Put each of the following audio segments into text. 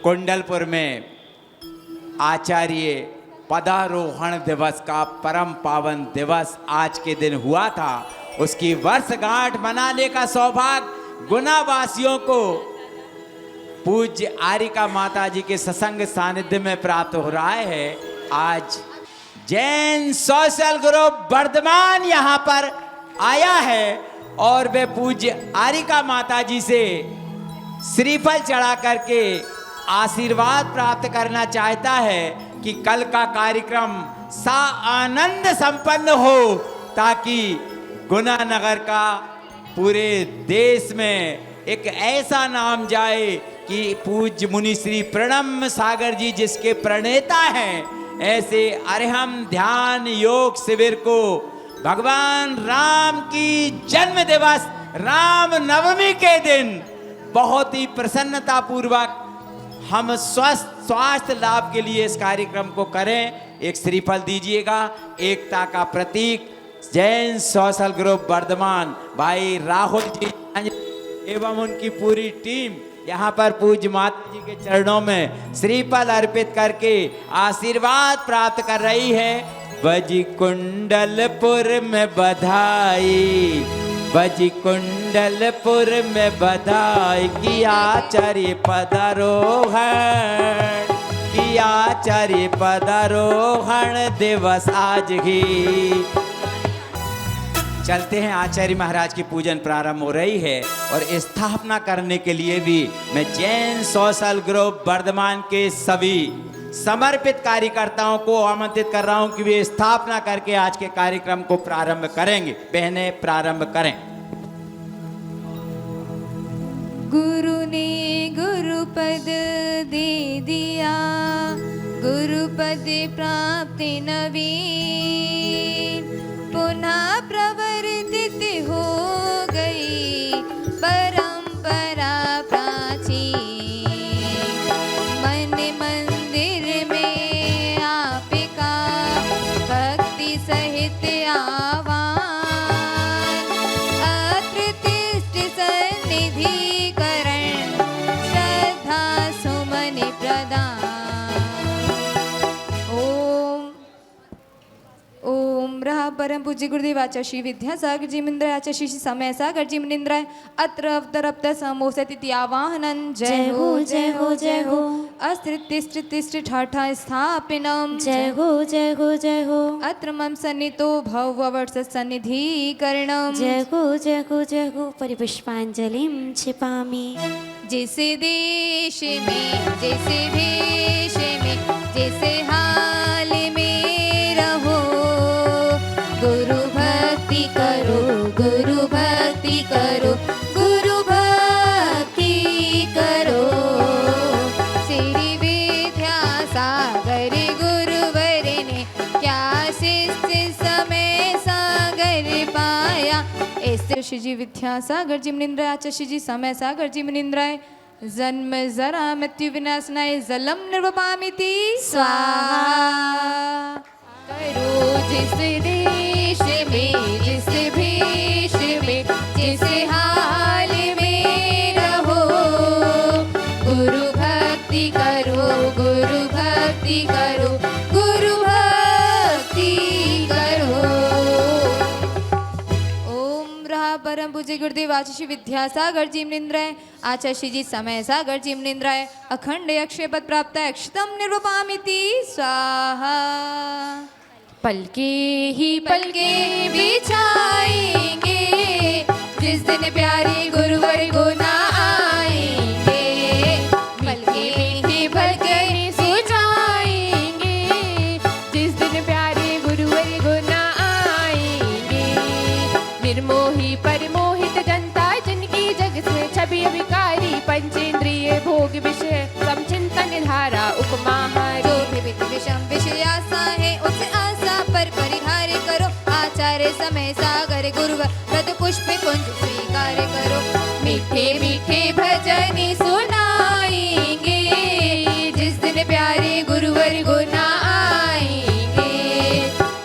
कुंडलपुर में आचार्य पदारोहण दिवस का परम पावन दिवस आज के दिन हुआ था, उसकी वर्षगांठ मनाने का सौभाग्य गुना वासियों को पूज्य आरिका माता जी के सत्संग सानिध्य में प्राप्त हो रहा है। आज जैन सोशल ग्रुप वर्धमान यहाँ पर आया है और वे पूज्य आरिका माता जी से श्रीफल चढ़ा करके आशीर्वाद प्राप्त करना चाहता है कि कल का कार्यक्रम सा आनंद संपन्न हो, ताकि गुना नगर का पूरे देश में एक ऐसा नाम जाए कि पूज्य मुनि श्री प्रणम सागर जी जिसके प्रणेता हैं, ऐसे अरहम ध्यान योग शिविर को भगवान राम की जन्म दिवस राम नवमी के दिन बहुत ही प्रसन्नता पूर्वक हम स्वास्थ्य लाभ के लिए इस कार्यक्रम को करें। एक श्रीफल दीजिएगा। एकता का प्रतीक जैन सोशल ग्रुप वर्धमान भाई राहुल जी एवं उनकी पूरी टीम यहाँ पर पूज्य माता जी के चरणों में श्रीफल अर्पित करके आशीर्वाद प्राप्त कर रही है। बजी कुंडलपुर में बधाई, बजी कुंडलपुर में बधाई, कि आचार्य पदारोहण, कि आचार्य पदारोहण दिवस आज ही। चलते हैं, आचार्य महाराज की पूजन प्रारंभ हो रही है और स्थापना करने के लिए भी मैं जैन सोशल ग्रुप वर्धमान के सभी समर्पित कार्यकर्ताओं को आमंत्रित कर रहा हूं कि वे स्थापना करके आज के कार्यक्रम को प्रारंभ करेंगे। बहनें प्रारंभ करें। गुरु ने गुरुपद दे दिया, गुरुपद प्राप्ति नवीन, पुनः प्रवर्तित हो गई परंपरा प्राचीन। मन मंदिर में आपका भक्ति सहित आह्वान, अप्रतिष्ठ सन्निधि करण श्रद्धा सुमन प्रदान। ओम रहा परम पूज्य गुरुदेव आचार्य श्री विद्यासागर जी मुनिंद्राय, आचार्य श्री समय सागर जी मुनिंद्राय, अत्र अवतरप्त समोसति आवाहनं। जय हो जय हो जय हो। अस्त्रितिष्ठ ठाठा स्थापिनं। जय हो जय हो जय हो। अत्र मम सन्नितो भववर्ष सन्निधिकरणं। जय हो जय हो जय हो। परिपुष्पांजलिं क्षिपामि। जैसे देश में जैसे भेष में जैसे हाल में रहो, गुरु भक्ति करो, गुरु भक्ति करो, गुरु भक्ति करो। श्री विद्यासागर गुरुवर ने क्या शिष्य समय सागर पाया। ऐसे श्री जी विद्यासागर जी मुनिंद्राय, आचार्य श्री जी समय सागर जी मुनिंद्राय, जन्म जरा मृत्यु विनाशनाय जलम निर्वपामिति स्वाहा। करो जिस देश में जिस भेष में जिस हाल में रहो, गुरु भक्ति करो, गुरु भक्ति करो, गुरु भक्ति करो। ओम रहा परम पूज्य गुरुदेव आचार्य श्री विद्यासागर जी मुनिंद्राय, आचार्य श्री जी समय सागर जी मुनिंद्राय, अखंड अक्षय पद प्राप्त अक्षतम निर्वपामिति स्वाहा। पलके ही पलके बिछाएंगे, जिस दिन प्यारे गुरुवर गुना आएंगे। पलके ही पलके सुझाएंगे, जिस दिन प्यारे गुरुवर गुना आएंगे। निर्मोही परमोहित जनता जिनकी जग से छवि अभिकारी, पंचेंद्रिय भोग विषय समचिंतन धारा उपमा। जो भी विषम विषय आशा है उसे आशा पर परिहार करो। आचार्य समय सागर गुरुवर पद पुष्प कुंज स्वीकार करो। मीठे मीठे भजन सुनाएंगे, जिस दिन प्यारे गुरुवर गुना आएंगे।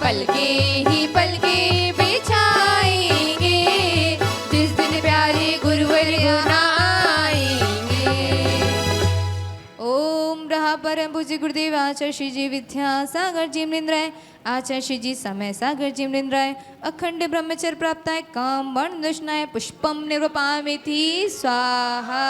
पलके ही पलके बिछाएंगे, जिस दिन प्यारे गुरुवर गुना आएंगे। ओ रहा परम पूज्य गुरुदेव आचार्य श्री जी विद्यासागर जी मृंद्राय आचार्य श्री जी समय सागर जी मृंद्राय अखंड ब्रह्मचर्य प्राप्ताय काम वर्ण दुष्णाय पुष्पम निरूपामिति स्वाहा।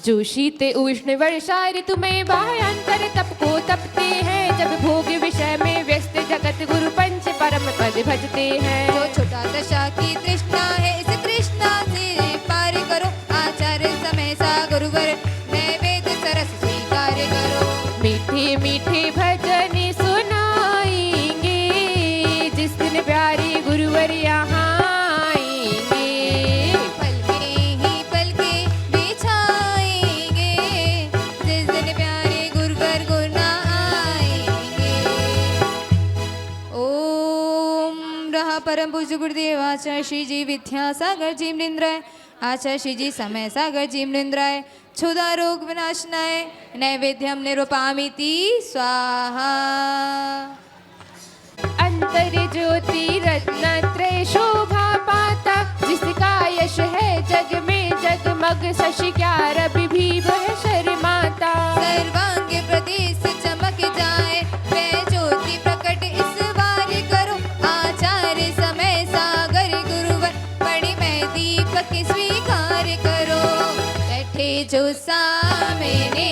जो शीत उष्ण वर्षा ऋतु में बाह्यांतर तप को तपते हैं, जब भोग विषय में व्यस्त जगत गुरु पंच परम पद भजते हैं। जो छोटा दशा की तृष्णा है इस तृष्णा से पार करो, आचार्य समय सा गुरुवर नैवेद्य सरस स्वीकार करो। मीठे मीठे भजन सुनाएंगे, जिस दिन प्यारे गुरुवर यहाँ आएंगे। पल में ही पल के बिछाएंगे, जिस दिन प्यारे गुरुवर गुना आएंगे। ओम रहा परम पूज्य गुरुदेव आचार्य श्री जी विद्यासागर जी मृंद्राय आचार्य श्री जी समय सागर जी मृंद्राय क्षुधा रोग विनाशनाय नैवेद्यम निरूपामिति स्वाहा। अंतर ज्योति रत्नत्रय शोभा पाता, जिसका यश है जग में जगमग शशि ग्यारह विभीव है शर्माता। सर्वांग प्रदेश चमक जाए वह ज्योति प्रकट इस बार करो, आचार्य समय सागर गुरुवर बड़ी मैं दीपक स्वीकार करो। बैठे जो सामने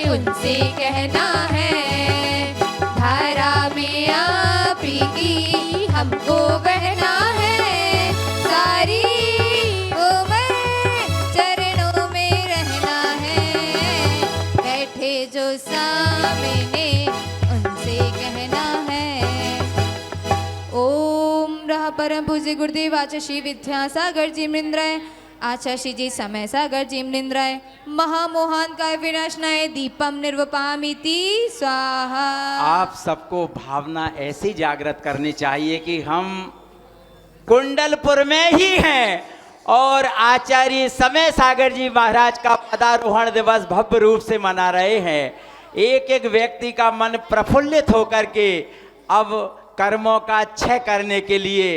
उनसे कहना है, धारा में आप की हमको बहना है। सारी उम्र चरणों में रहना है, बैठे जो सामने उनसे कहना है। ओम रहा परम पूज्य गुरुदेव आचार्य श्री विद्यासागर जी मृंद्राय आचार्य श्री जी समय सागर जी मृंद्राय महामोहान का विनाशनाय दीपम निर्वपामिति स्वाहा। आप सबको भावना ऐसी जागृत करनी चाहिए कि हम कुंडलपुर में ही हैं और आचार्य समय सागर जी महाराज का पदारोहण दिवस भव्य रूप से मना रहे हैं। एक एक व्यक्ति का मन प्रफुल्लित होकर के अब कर्मों का क्षय करने के लिए,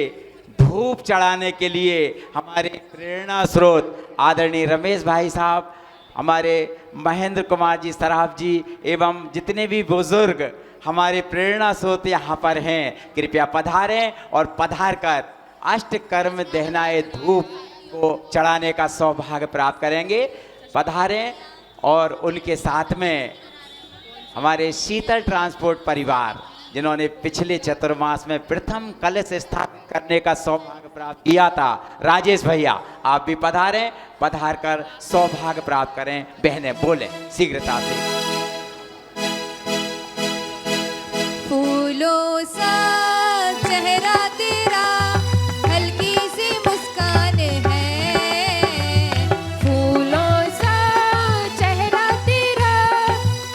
धूप चढ़ाने के लिए हमारे प्रेरणा स्रोत आदरणीय रमेश भाई साहब, हमारे महेंद्र कुमार जी सराफ जी एवं जितने भी बुजुर्ग हमारे प्रेरणा स्रोत यहाँ पर हैं, कृपया पधारें और पधार कर अष्ट कर्म दहनाए धूप को चढ़ाने का सौभाग्य प्राप्त करेंगे। पधारें और उनके साथ में हमारे शीतल ट्रांसपोर्ट परिवार जिन्होंने पिछले चतुर्मास में प्रथम कलश स्थापित करने का सौभाग्य प्राप्त किया था, राजेश भैया आप भी पधारें, पधार कर सौभाग्य प्राप्त करें। बहनें बोले शीघ्रता से। फूलों सा चेहरा तेरा हल्की सी मुस्कान है, फूलों सा चेहरा तेरा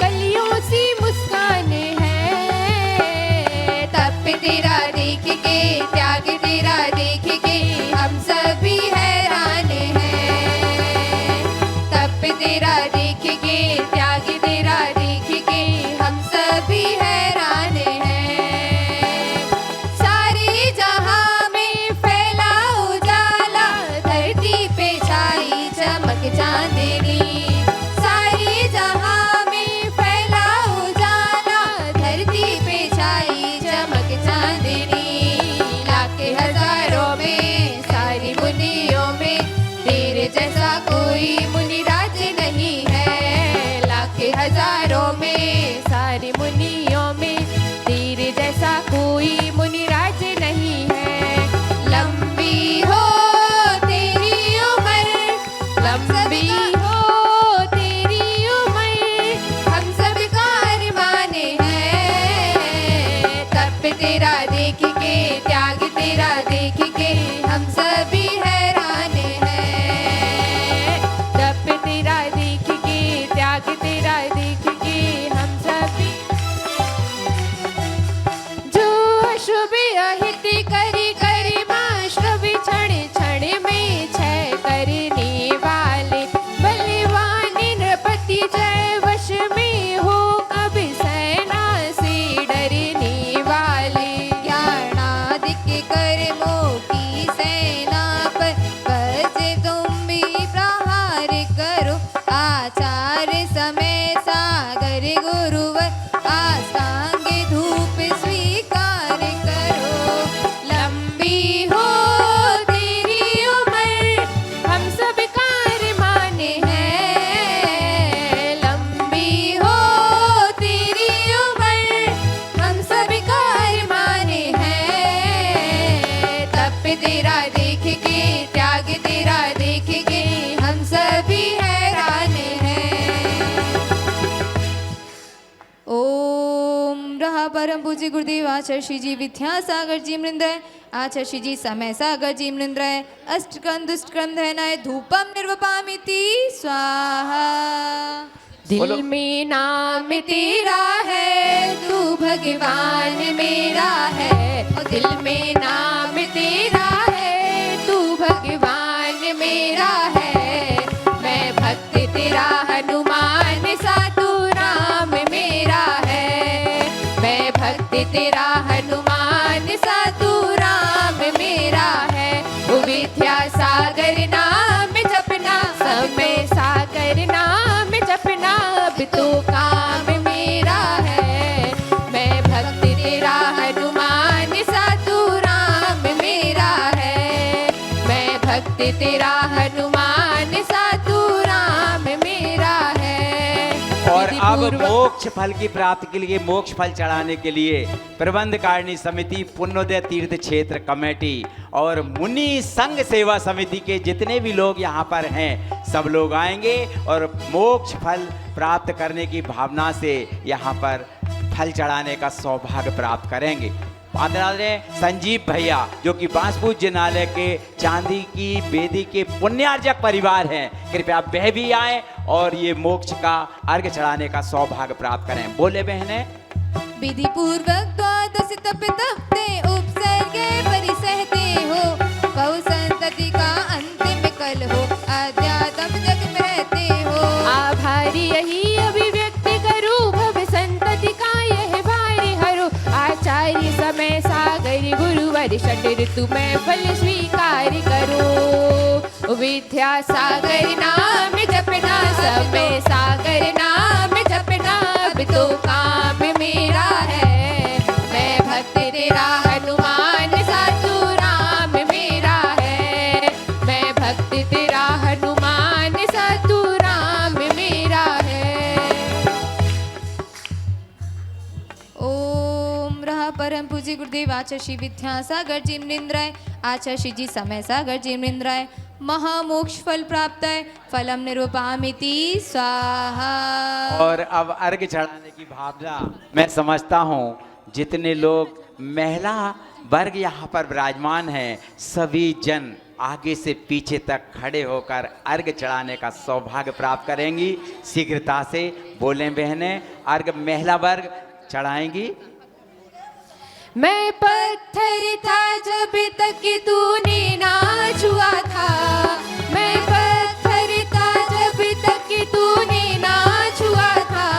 कलियों सी मुस्कान है। तप तेरा देख के त्याग तेरा देख के हम सभी हैरान हैं। तप तेरा देख के त्याग तेरा देख के हम सभी हैरान हैं। सारी जहां में फैला उजाला, धरती पे छाई चमक चांदनी। सारी जहां में फैला उजाला, धरती पे छाई चमक चांदनी। लाखे हजारों में सारी मुनियों में तेरे जैसा कोई मुनिराज नहीं है। लाखे हजारों में सारी मुनियों में तेरे जैसा कोई मुनिराज नहीं है। लंबी हो तेरी उम्र, लंबी हो तेरी उम्र, हम सब का अरमान है। तप तेरा देख के त्याग तेरा देख के हम सभी हैरान हैं। तप तेरा देख के त्याग तेरा देख के हम सभी। जो अशुभ अहित करी करी माश्रव क्षण क्षण में क्षय करने वाले, बलवान नृपति जय वश में हो कभी सेना से डरने वाले। ज्ञानादिक कर्मों की सेना पर बस तुम भी प्रहार करो, आचार्य समय सा परम पूज्य गुरुदेव आचार्य श्री जी विद्यासागर जी मृंद्र आचार्य श्री जी समय सागर जी मृंद्र अष्टकं दुष्टकं धनाय धूपम निर्वपामिति स्वाहा। दिल में नाम तेरा है, तू भगवान मेरा है। दिल में नाम तेरा है, तू भगवान मेरा है। मैं भक्त तेरा हनुमान सा, तू राम मेरा है। मैं भक्त तेरा हनुमान सा, तू राम मेरा है। वो विद्यासागर नाम जपना, समय सागर नाम जपना, अब तो काम मेरा है। मैं भक्त तेरा हनुमान सा, तू राम मेरा है। मैं भक्त तेरा हनुमान सा, तू राम मेरा है। और विधि अब पूर्वक- मोक्ष फल की प्राप्ति के लिए, मोक्ष फल चढ़ाने के लिए प्रबंध कारिणी समिति, पुण्योदय तीर्थ क्षेत्र कमेटी और मुनि संघ सेवा समिति के जितने भी लोग यहाँ पर हैं, सब लोग आएंगे और मोक्ष फल प्राप्त करने की भावना से यहाँ पर फल चढ़ाने का सौभाग्य प्राप्त करेंगे। आदरणीय संजीव भैया जो कि बांसपुर जिनालय के चांदी की बेदी के पुण्यार्जक परिवार हैं, कृपया वह भी आए और ये मोक्ष का अर्घ चढ़ाने का सौभाग्य प्राप्त करें। बोले बहने। विधि पूर्वक द्वादश तप तपते उपसर्गे परिसहते हो, बहु संतति का अंतिम कल हो, अध्यात्म जग में रहते हो। आभारी यही अभिव्यक्ति करूं, भव संतति का यह भारी हरो। आचार्य समय सागर गुरुवर षट ऋतु में फल स्वीकार करो। विद्यासागर नाम जपना, समय सागर नाम जपना, अब तो काम मेरा है। मैं भक्त तेरा हनुमान सा, तू राम मेरा है। मैं भक्त तेरा हनुमान सा, तू राम मेरा है। ओम रहा परम पूज्य गुरुदेव आचार्य श्री विद्यासागर जी मृंद्राय आचार्य श्री जी समय सागर जी मृंद्राय महामोक्ष फल प्राप्त है, फलम निरूपामिति स्वाहा। और अब अर्घ चढ़ाने की भावना मैं समझता हूँ, जितने लोग महिला वर्ग यहाँ पर विराजमान हैं, सभी जन आगे से पीछे तक खड़े होकर अर्घ चढ़ाने का सौभाग्य प्राप्त करेंगी। शीघ्रता से बोलें बहनें, अर्घ महिला वर्ग चढ़ाएंगी। मैं पत्थर था जब तक तूने ना छुआ था। मैं पत्थर था जब तक तूने ना छुआ था।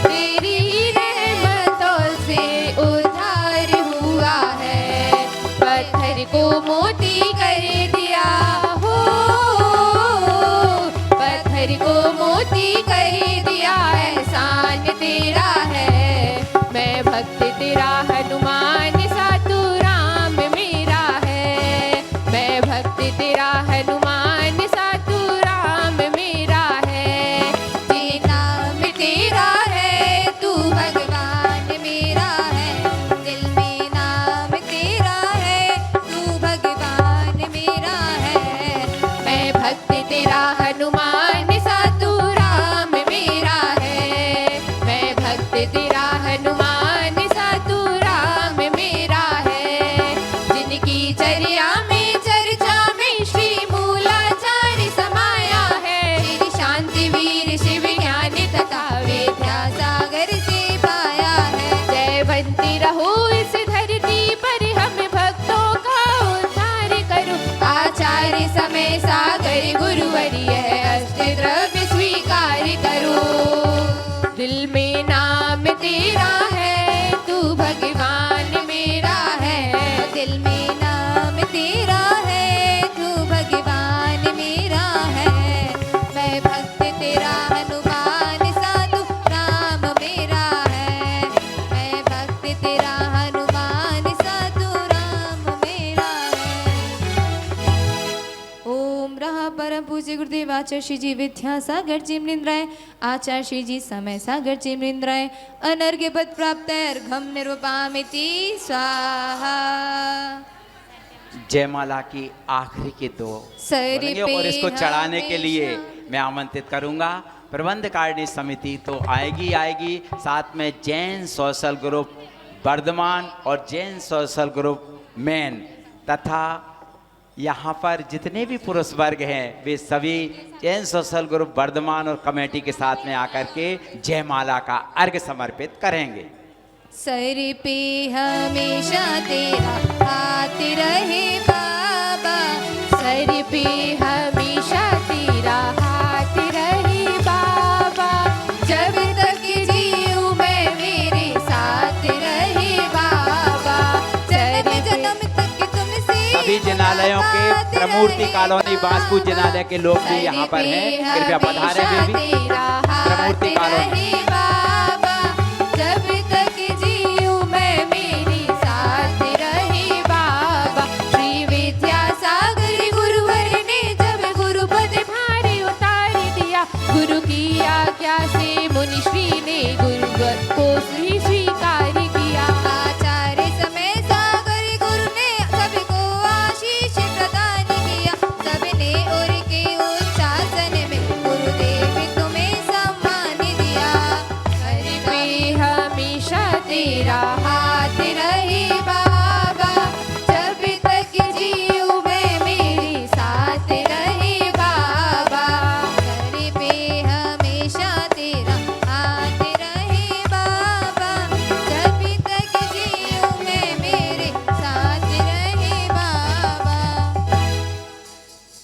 तेरी रहमतों से उद्धार हुआ है। पत्थर को मोती कर दिया हो, पत्थर को मोती कर दिया, एहसान तेरा है। मैं भक्त तेरा हनुमान सा, तू राम मेरा है। मैं भक्त तेरा हनुमान सा, तू राम मेरा है। ये नाम तेरा है, तू भगवान मेरा है। दिल में नाम तेरा है, तू भगवान मेरा है। मैं भक्त तेरा हनुमान सा, तू राम मेरा है। मैं भक्त तेरा हनुमान सा, तू राम मेरा है। जिनकी चर्या में चर्चा में श्री मूलाचार्य समाया है। तेरी शांति वीर शिव ज्ञान तथा विद्यासागर से पाया है। जयवंती रहो इस धरती पर, हम भक्तों का उद्धार करो। आचार्य समय सागर गुरुवरिय अष्टद्रव्य स्वीकार करो। दिल में नाम तेरा है, तू भगवान मेरा है। दिल में नाम तेरा है, तू भगवान मेरा है। मैं भक्त तेरा हनुमान सा, तू राम मेरा है। मैं भक्त तेरा हनुमान सा, तू राम मेरा है। ओम रहा परम पूज्य गुरुदेव आचार्य श्री जी विद्यासागर जी मृंद्राय आचार्य श्री जी समय सागर जी मृंद्राय अनर्घ्य पद प्राप्त है, अर्घम निरूपामिति स्वाहा। जयमाला की आखिरी के दो सर बोलेंगे पे और इसको चढ़ाने के लिए हमेशा मैं आमंत्रित करूंगा प्रबंधकारिणी समिति तो आएगी आएगी, साथ में जैन सोशल ग्रुप वर्धमान और जैन सोशल ग्रुप मेन तथा यहाँ पर जितने भी पुरुष वर्ग हैं वे सभी जैन सोशल ग्रुप वर्धमान और कमेटी के साथ में आकर के जयमाला का अर्घ्य समर्पित करेंगे। सर पे हमेशा तेरा हाथ रहे बाबा, सर पे हमेशा तेरा हाथ रहे बाबा, जब तक जीऊं मैं मेरे साथ रहे बाबा, जन्म जन्म तक तुमसे सभी जिनालयों के मुलाकात प्रमूर्ति रहे कॉलोनी बांसपुर बाबा। जिनालय के लोग भी यहाँ पर हैं, कृपया पधारें वे भी। तेरा हाथ प्रमूर्ति कॉलोनी रहे बाबा, जब तक जीऊं मैं मेरे साथ रहे बाबा। श्री विद्यासागर गुरुवर ने जब गुरुपद भारी उतार दिया, गुरु की आज्ञा से मुनिश्री ने गुरुवर को ही स्वीकार किया। आचार्य समय सागर गुरु ने सबको आशीष प्रदान किया, सबने और के उच्चासन में गुरुदेव तुम्हें सम्मान दिया। सर पे हमेशा तेरा हाथ रहे बाबा, जब तक जीऊं मैं मेरे साथ रहे बाबा। सर पे हमेशा तेरा हाथ रहे बाबा, जब तक जीऊं मैं मेरे साथ रहे बाबा।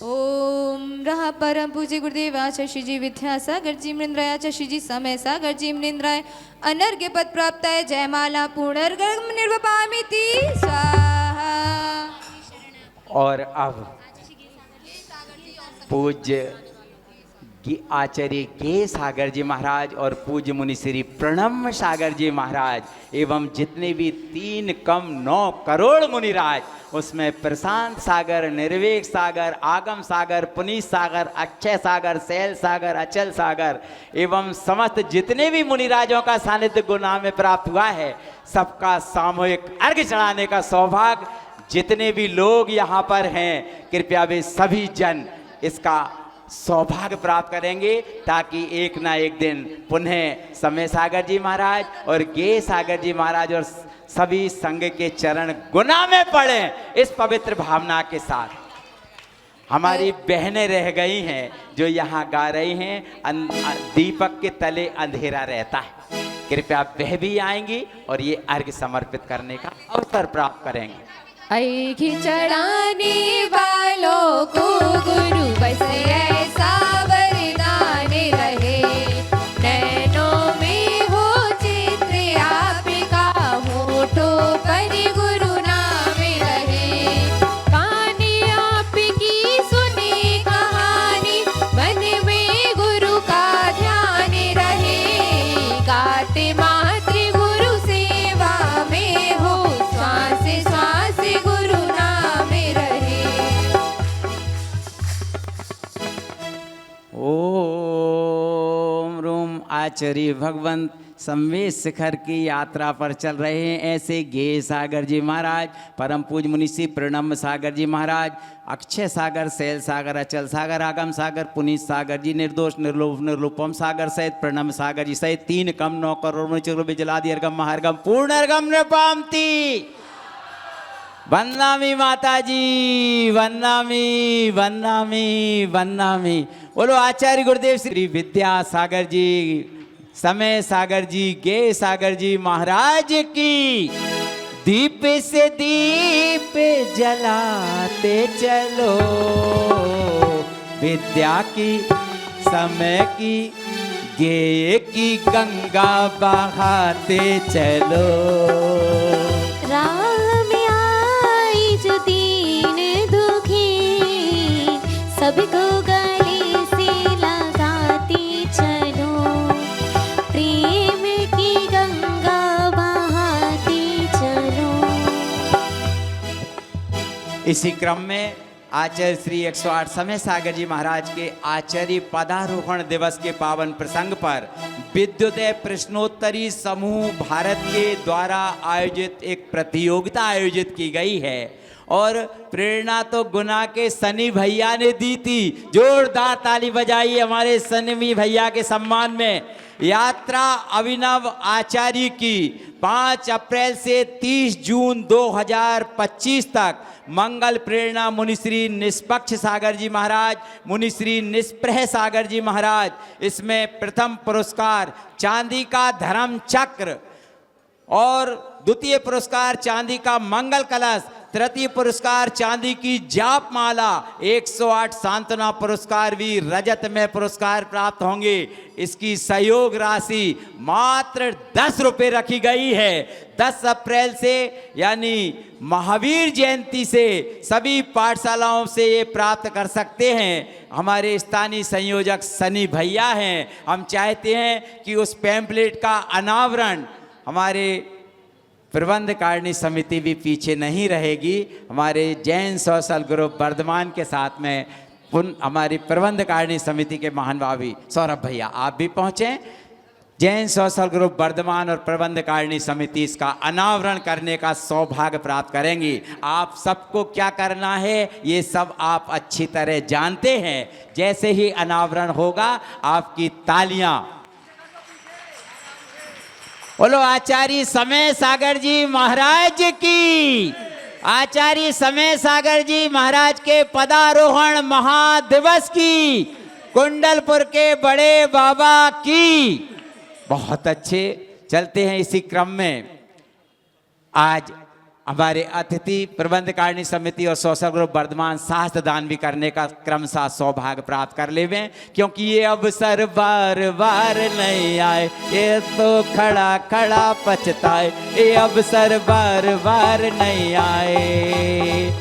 ओम रहा परम पूज्य गुरुदेव आचार्य जी विद्यासागर जी मृंद्राय, आचार्य जी समय सागर जी मृंद्राय, अनर्घ्य पद प्राप्त है जयमाला पूर्णर्गम निर्वपामिति स्वाहा। और अब पूज्य आचार्य के सागर जी महाराज और पूज्य मुनि श्री प्रणम सागर जी महाराज एवं जितने भी 3 कम 9 करोड़ मुनिराज, उसमें प्रशांत सागर, निर्वेक सागर, आगम सागर, पुनीत सागर, अक्षय सागर, शैल सागर, अचल सागर एवं समस्त जितने भी मुनिराजों का सानिध्य गुना में प्राप्त हुआ है, सबका सामूहिक अर्घ्य चढ़ाने का सौभाग्य जितने भी लोग यहाँ पर हैं, कृपया वे सभी जन इसका सौभाग्य प्राप्त करेंगे, ताकि एक ना एक दिन पुनः समय सागर जी महाराज और गे सागर जी महाराज और सभी संघ के चरण गुना में पड़े। इस पवित्र भावना के साथ हमारी बहनें रह गई हैं जो यहाँ गा रही हैं, दीपक के तले अंधेरा रहता है, कृपया वह भी आएंगी और ये अर्घ्य समर्पित करने का अवसर प्राप्त करेंगे। अर्घ्य चढ़ाने वालों को गुरु बस ऐसा वरदान रहे, नैनों में हो चित्र आपका, होठों पर गुरु नाम रहे, कान आपकी सुने कहानी, मन में गुरु का ध्यान रहे, गाते मात्र गुरु सेवा में हो, श्वास श्वास गुरु नाम रहे। ओम रूम आचार्य भगवंत संवेद शिखर की यात्रा पर चल रहे हैं। ऐसे गे सागर जी महाराज, परम पूज मुनि श्री प्रणम सागर जी महाराज, अक्षय सागर, शैल सागर, अचल सागर, आगम सागर, पुनीत सागर जी, निर्दोष निर्लोभ निर्लोपम सागर सहित प्रणम सागर जी सहित 3 कम 9 करोड़ मुनि बिजलादि अर्गम महार्गम पूर्णर्गम नृपामति। वंदनामी माता जी, वंदनामी वंदनामी वंदनामी। बोलो आचार्य गुरुदेव श्री विद्यासागर जी, समय सागर जी, गे सागर जी महाराज की। दीप से दीप जलाते चलो, विद्या की, समय की, गे की गंगा बहाते चलो। राह में आई जो दीन दुखी, सबको गले से लगाती चलो, प्रेम की गंगा बहाती चलो। इसी क्रम में आचार्य श्री 108 समय सागर जी महाराज के आचार्य पदारोहण दिवस के पावन प्रसंग पर विद्युदय प्रश्नोत्तरी समूह भारत के द्वारा आयोजित एक प्रतियोगिता आयोजित की गई है और प्रेरणा तो गुना के सनी भैया ने दी थी। जोरदार ताली बजाइए हमारे सनी भैया के सम्मान में। यात्रा अभिनव आचार्य की 5 अप्रैल से 30 जून 2025 तक मंगल प्रेरणा मुनिश्री निष्पक्ष सागर जी महाराज, मुनिश्री निष्प्रह सागर जी महाराज। इसमें प्रथम पुरस्कार चांदी का धर्म चक्र और द्वितीय पुरस्कार चांदी का मंगल कलश, तृतीय पुरस्कार चांदी की जाप माला, 108 सांत्वना पुरस्कार भी रजत में पुरस्कार प्राप्त होंगे। इसकी सहयोग राशि मात्र 10 रुपये रखी गई है। 10 अप्रैल से यानी महावीर जयंती से सभी पाठशालाओं से ये प्राप्त कर सकते हैं। हमारे स्थानीय संयोजक सनी भैया हैं। हम चाहते हैं कि उस पैम्पलेट का अनावरण हमारे प्रबंध कारिणी समिति भी पीछे नहीं रहेगी। हमारे जैन सोशल ग्रुप वर्धमान के साथ में हमारी प्रबंध कारिणी समिति के महानुभावी सौरभ भैया आप भी पहुँचें। जैन सोशल ग्रुप वर्धमान और प्रबंध कारिणी समिति इसका अनावरण करने का सौभाग्य प्राप्त करेंगी। आप सबको क्या करना है ये सब आप अच्छी तरह जानते हैं। जैसे ही अनावरण होगा आपकी तालियां। बोलो आचार्य समय सागर जी महाराज की, आचार्य समय सागर जी महाराज के पदारोहण महादिवस की, कुंडलपुर के बड़े बाबा की। बहुत अच्छे, चलते हैं इसी क्रम में। आज हमारे अतिथि प्रबंध कारिणी समिति और सोशल ग्रुप वर्धमान शास्त्र दान भी करने का क्रमशः सौभाग्य प्राप्त कर लेवे, क्योंकि ये अवसर बार बार नहीं आए, ये तो खड़ा खड़ा पछताए, ये अवसर बार बार नहीं आए।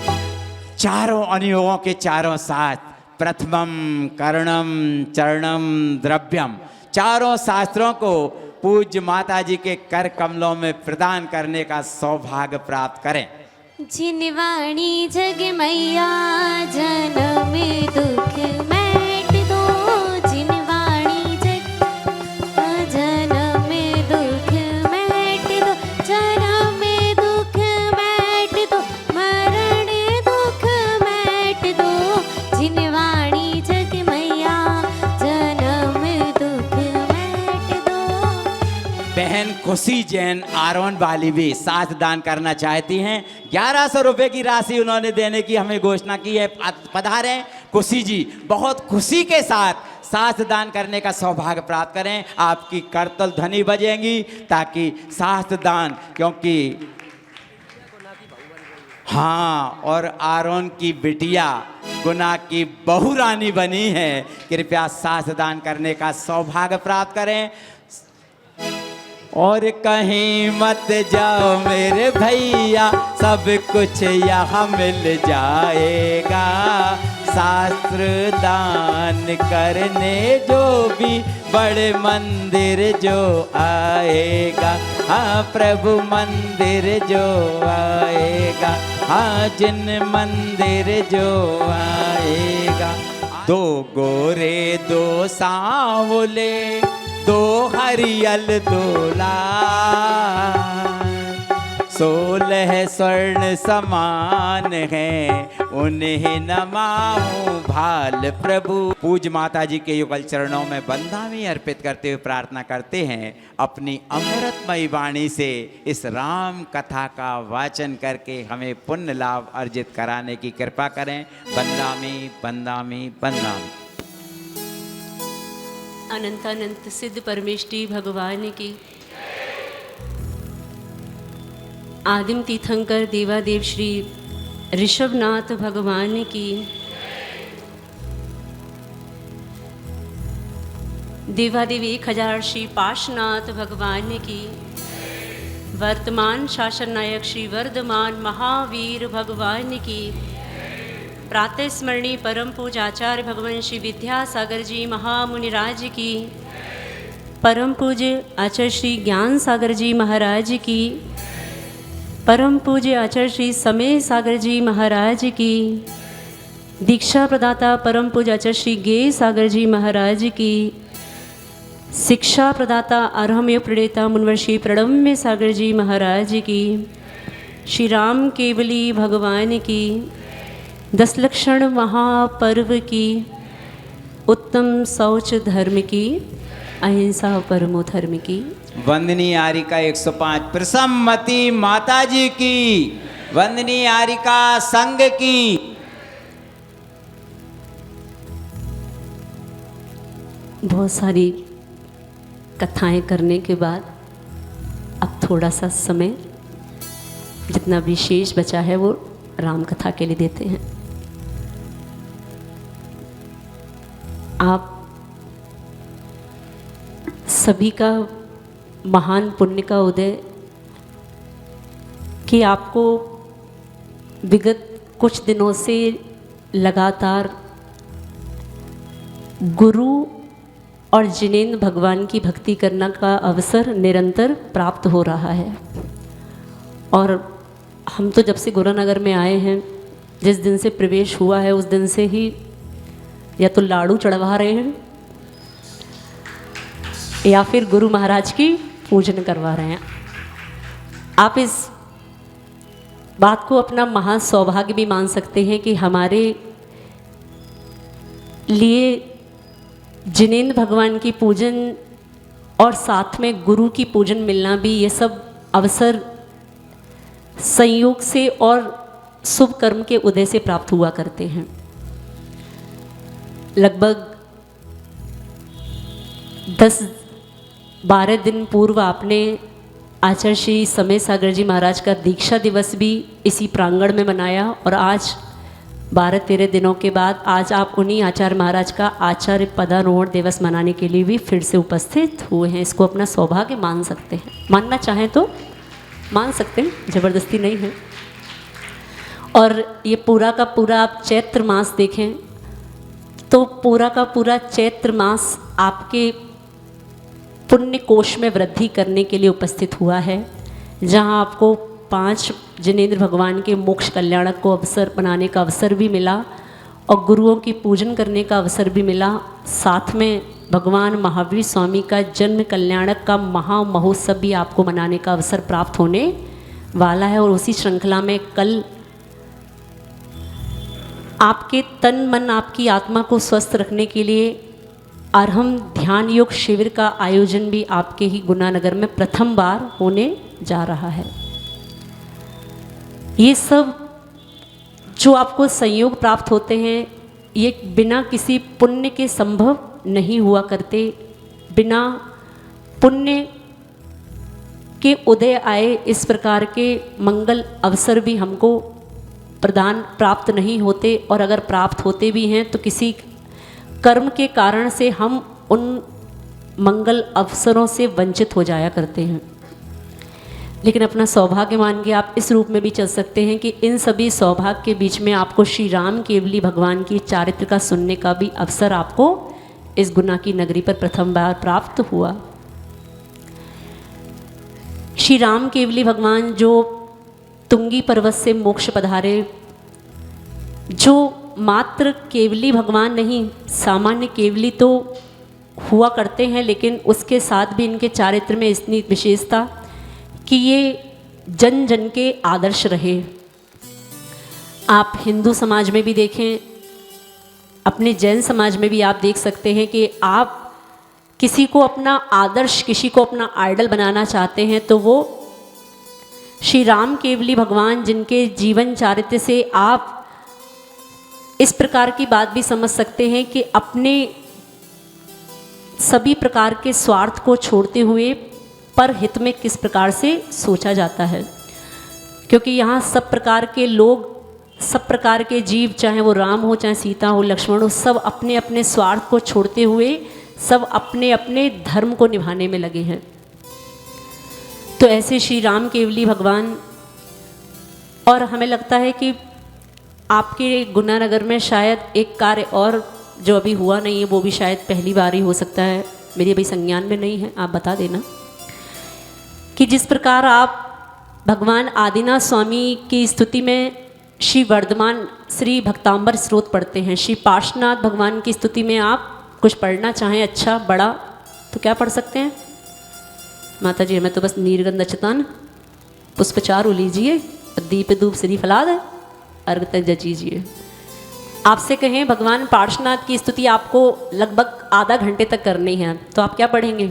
चारों अनुयोगों के चारों साथ, प्रथमम करणम चरणम द्रव्यम, चारों शास्त्रों को पूज्य माता जी के कर कमलों में प्रदान करने का सौभाग्य प्राप्त करें। जिनवाणी जग मैया जन्म दुख मैट दो, जिनवाणी जग जन्म दुख मैट दो, जन्म दुख मैट दो, मरण दुख मैट दो, जिनवाणी जग मैया जन्म दुख मैट दो। बहन खुशी जैन आरोन वाली भी साथ दान करना चाहती हैं। 1100 रुपए की राशि उन्होंने देने की हमें घोषणा की है। पधारे खुशी जी, बहुत खुशी के साथ दान करने का सौभाग्य प्राप्त करें। आपकी करतल ध्वनि बजेंगी ताकि शास्त्र दान, क्योंकि हाँ, और आरोन की बिटिया गुना की बहू रानी बनी है। कृपया शास्त्र दान करने का सौभाग्य प्राप्त करें। और कहीं मत जाओ मेरे भैया, सब कुछ यहाँ मिल जाएगा। शास्त्र दान करने जो भी बड़े मंदिर जो आएगा, हाँ प्रभु मंदिर जो आएगा, हाँ जिन मंदिर जो आएगा। 2 गोरे 2 सांवले, 2 हरियल 2 लाल, 16 स्वर्ण समान हैं, उन्हें नमाऊं भाल प्रभु। पूज्य माता जी के युगल चरणों में बंदामी अर्पित करते हुए प्रार्थना करते हैं, अपनी अमृतमयी वाणी से इस राम कथा का वाचन करके हमें पुण्य लाभ अर्जित कराने की कृपा करें। बंदामी बंदामी बंदामी। अनंत अनंत सिद्ध परमेष्टि भगवान की, आदिम तीर्थंकर देवादेव श्री ऋषभनाथ भगवान की, देवादेव 1000 श्री पार्श्वनाथ भगवान की, वर्तमान शासन नायक श्री वर्धमान महावीर भगवान की, प्रातः स्मरणीय परम पूज्य आचार्य भगवान श्री विद्यासागर जी महामुनिराज की, परम पूज्य आचार्य श्री ज्ञान सागर जी महाराज की, परम पूज्य आचार्य श्री समय सागर जी महाराज की, दीक्षा प्रदाता परम पूज्य आचार्य श्री गे सागर जी महाराज की, शिक्षा प्रदाता अर्हमयोग प्रणेता मुनिवर श्री प्रणम्य सागर जी महाराज की, श्री राम केवली भगवान की 10 लक्षण महापर्व की उत्तम शौच धर्म की अहिंसा परमो धर्म की। वंदनीय आरिका 105 प्रसम्मति माता जी की, वंदनीय आरिका संघ की। बहुत सारी कथाएं करने के बाद अब थोड़ा सा समय जितना विशेष बचा है वो राम कथा के लिए देते हैं। आप सभी का महान पुण्य का उदय कि आपको विगत कुछ दिनों से लगातार गुरु और जिनेंद्र भगवान की भक्ति करने का अवसर निरंतर प्राप्त हो रहा है। और हम तो जब से गुरुनगर में आए हैं, जिस दिन से प्रवेश हुआ है उस दिन से ही या तो लाड़ू चढ़वा रहे हैं या फिर गुरु महाराज की पूजन करवा रहे हैं। आप इस बात को अपना महा सौभाग्य भी मान सकते हैं कि हमारे लिए जिनेंद्र भगवान की पूजन और साथ में गुरु की पूजन मिलना भी, ये सब अवसर संयोग से और शुभ कर्म के उदय से प्राप्त हुआ करते हैं। लगभग 10-12 दिन पूर्व आपने आचार्य श्री समय सागर जी महाराज का दीक्षा दिवस भी इसी प्रांगण में मनाया और आज 12-13 दिनों के बाद आज आप उन्हीं आचार्य महाराज का आचार्य पदारोहण दिवस मनाने के लिए भी फिर से उपस्थित हुए हैं। इसको अपना सौभाग्य मान सकते हैं, मानना चाहें तो मान सकते हैं, ज़बरदस्ती नहीं है। और ये पूरा का पूरा आप चैत्र मास देखें तो पूरा का पूरा चैत्र मास आपके पुण्य कोश में वृद्धि करने के लिए उपस्थित हुआ है, जहाँ आपको 5 जिनेंद्र भगवान के मोक्ष कल्याणक को अवसर बनाने का अवसर भी मिला और गुरुओं की पूजन करने का अवसर भी मिला। साथ में भगवान महावीर स्वामी का जन्म कल्याणक का महा महोत्सव भी आपको मनाने का अवसर प्राप्त होने वाला है। और उसी श्रृंखला में कल आपके तन मन आपकी आत्मा को स्वस्थ रखने के लिए अर्हम ध्यान योग शिविर का आयोजन भी आपके ही गुनानगर में प्रथम बार होने जा रहा है। ये सब जो आपको संयोग प्राप्त होते हैं, ये बिना किसी पुण्य के संभव नहीं हुआ करते। बिना पुण्य के उदय आए इस प्रकार के मंगल अवसर भी हमको प्रदान प्राप्त नहीं होते, और अगर प्राप्त होते भी हैं तो किसी कर्म के कारण से हम उन मंगल अवसरों से वंचित हो जाया करते हैं। लेकिन अपना सौभाग्य मान के आप इस रूप में भी चल सकते हैं कि इन सभी सौभाग्य के बीच में आपको श्री राम केवली भगवान की चारित्र का सुनने का भी अवसर आपको इस गुना की नगरी पर प्रथम बार प्राप्त हुआ। श्री राम केवली भगवान जो तुंगी पर्वत से मोक्ष पधारे, जो मात्र केवली भगवान नहीं, सामान्य केवली तो हुआ करते हैं, लेकिन उसके साथ भी इनके चारित्र में इतनी विशेषता कि ये जन जन के आदर्श रहे। आप हिंदू समाज में भी देखें, अपने जैन समाज में भी आप देख सकते हैं कि आप किसी को अपना आदर्श, किसी को अपना आइडल बनाना चाहते हैं तो वो श्री राम केवली भगवान, जिनके जीवन चारित्र से आप इस प्रकार की बात भी समझ सकते हैं कि अपने सभी प्रकार के स्वार्थ को छोड़ते हुए पर हित में किस प्रकार से सोचा जाता है। क्योंकि यहाँ सब प्रकार के लोग, सब प्रकार के जीव, चाहे वो राम हो, चाहे सीता हो, लक्ष्मण हो, सब अपने अपने स्वार्थ को छोड़ते हुए सब अपने अपने धर्म को निभाने में लगे हैं। तो ऐसे श्री राम केवली भगवान, और हमें लगता है कि आपके गुनानगर में शायद एक कार्य और जो अभी हुआ नहीं है, वो भी शायद पहली बार ही हो सकता है, मेरे अभी संज्ञान में नहीं है, आप बता देना, कि जिस प्रकार आप भगवान आदिनाथ स्वामी की स्तुति में श्री वर्धमान श्री भक्तांबर स्रोत पढ़ते हैं, श्री पार्श्वनाथ भगवान की स्तुति में आप कुछ पढ़ना चाहें अच्छा बड़ा तो क्या पढ़ सकते हैं? माता जी हमें तो बस नीरगंध अचतान पुष्पचार लीजिए, दीप धूप श्रीफलाद अर्घ तक जचीजिए। आपसे कहें भगवान पार्श्वनाथ की स्तुति आपको लगभग आधा घंटे तक करनी है, तो आप क्या पढ़ेंगे?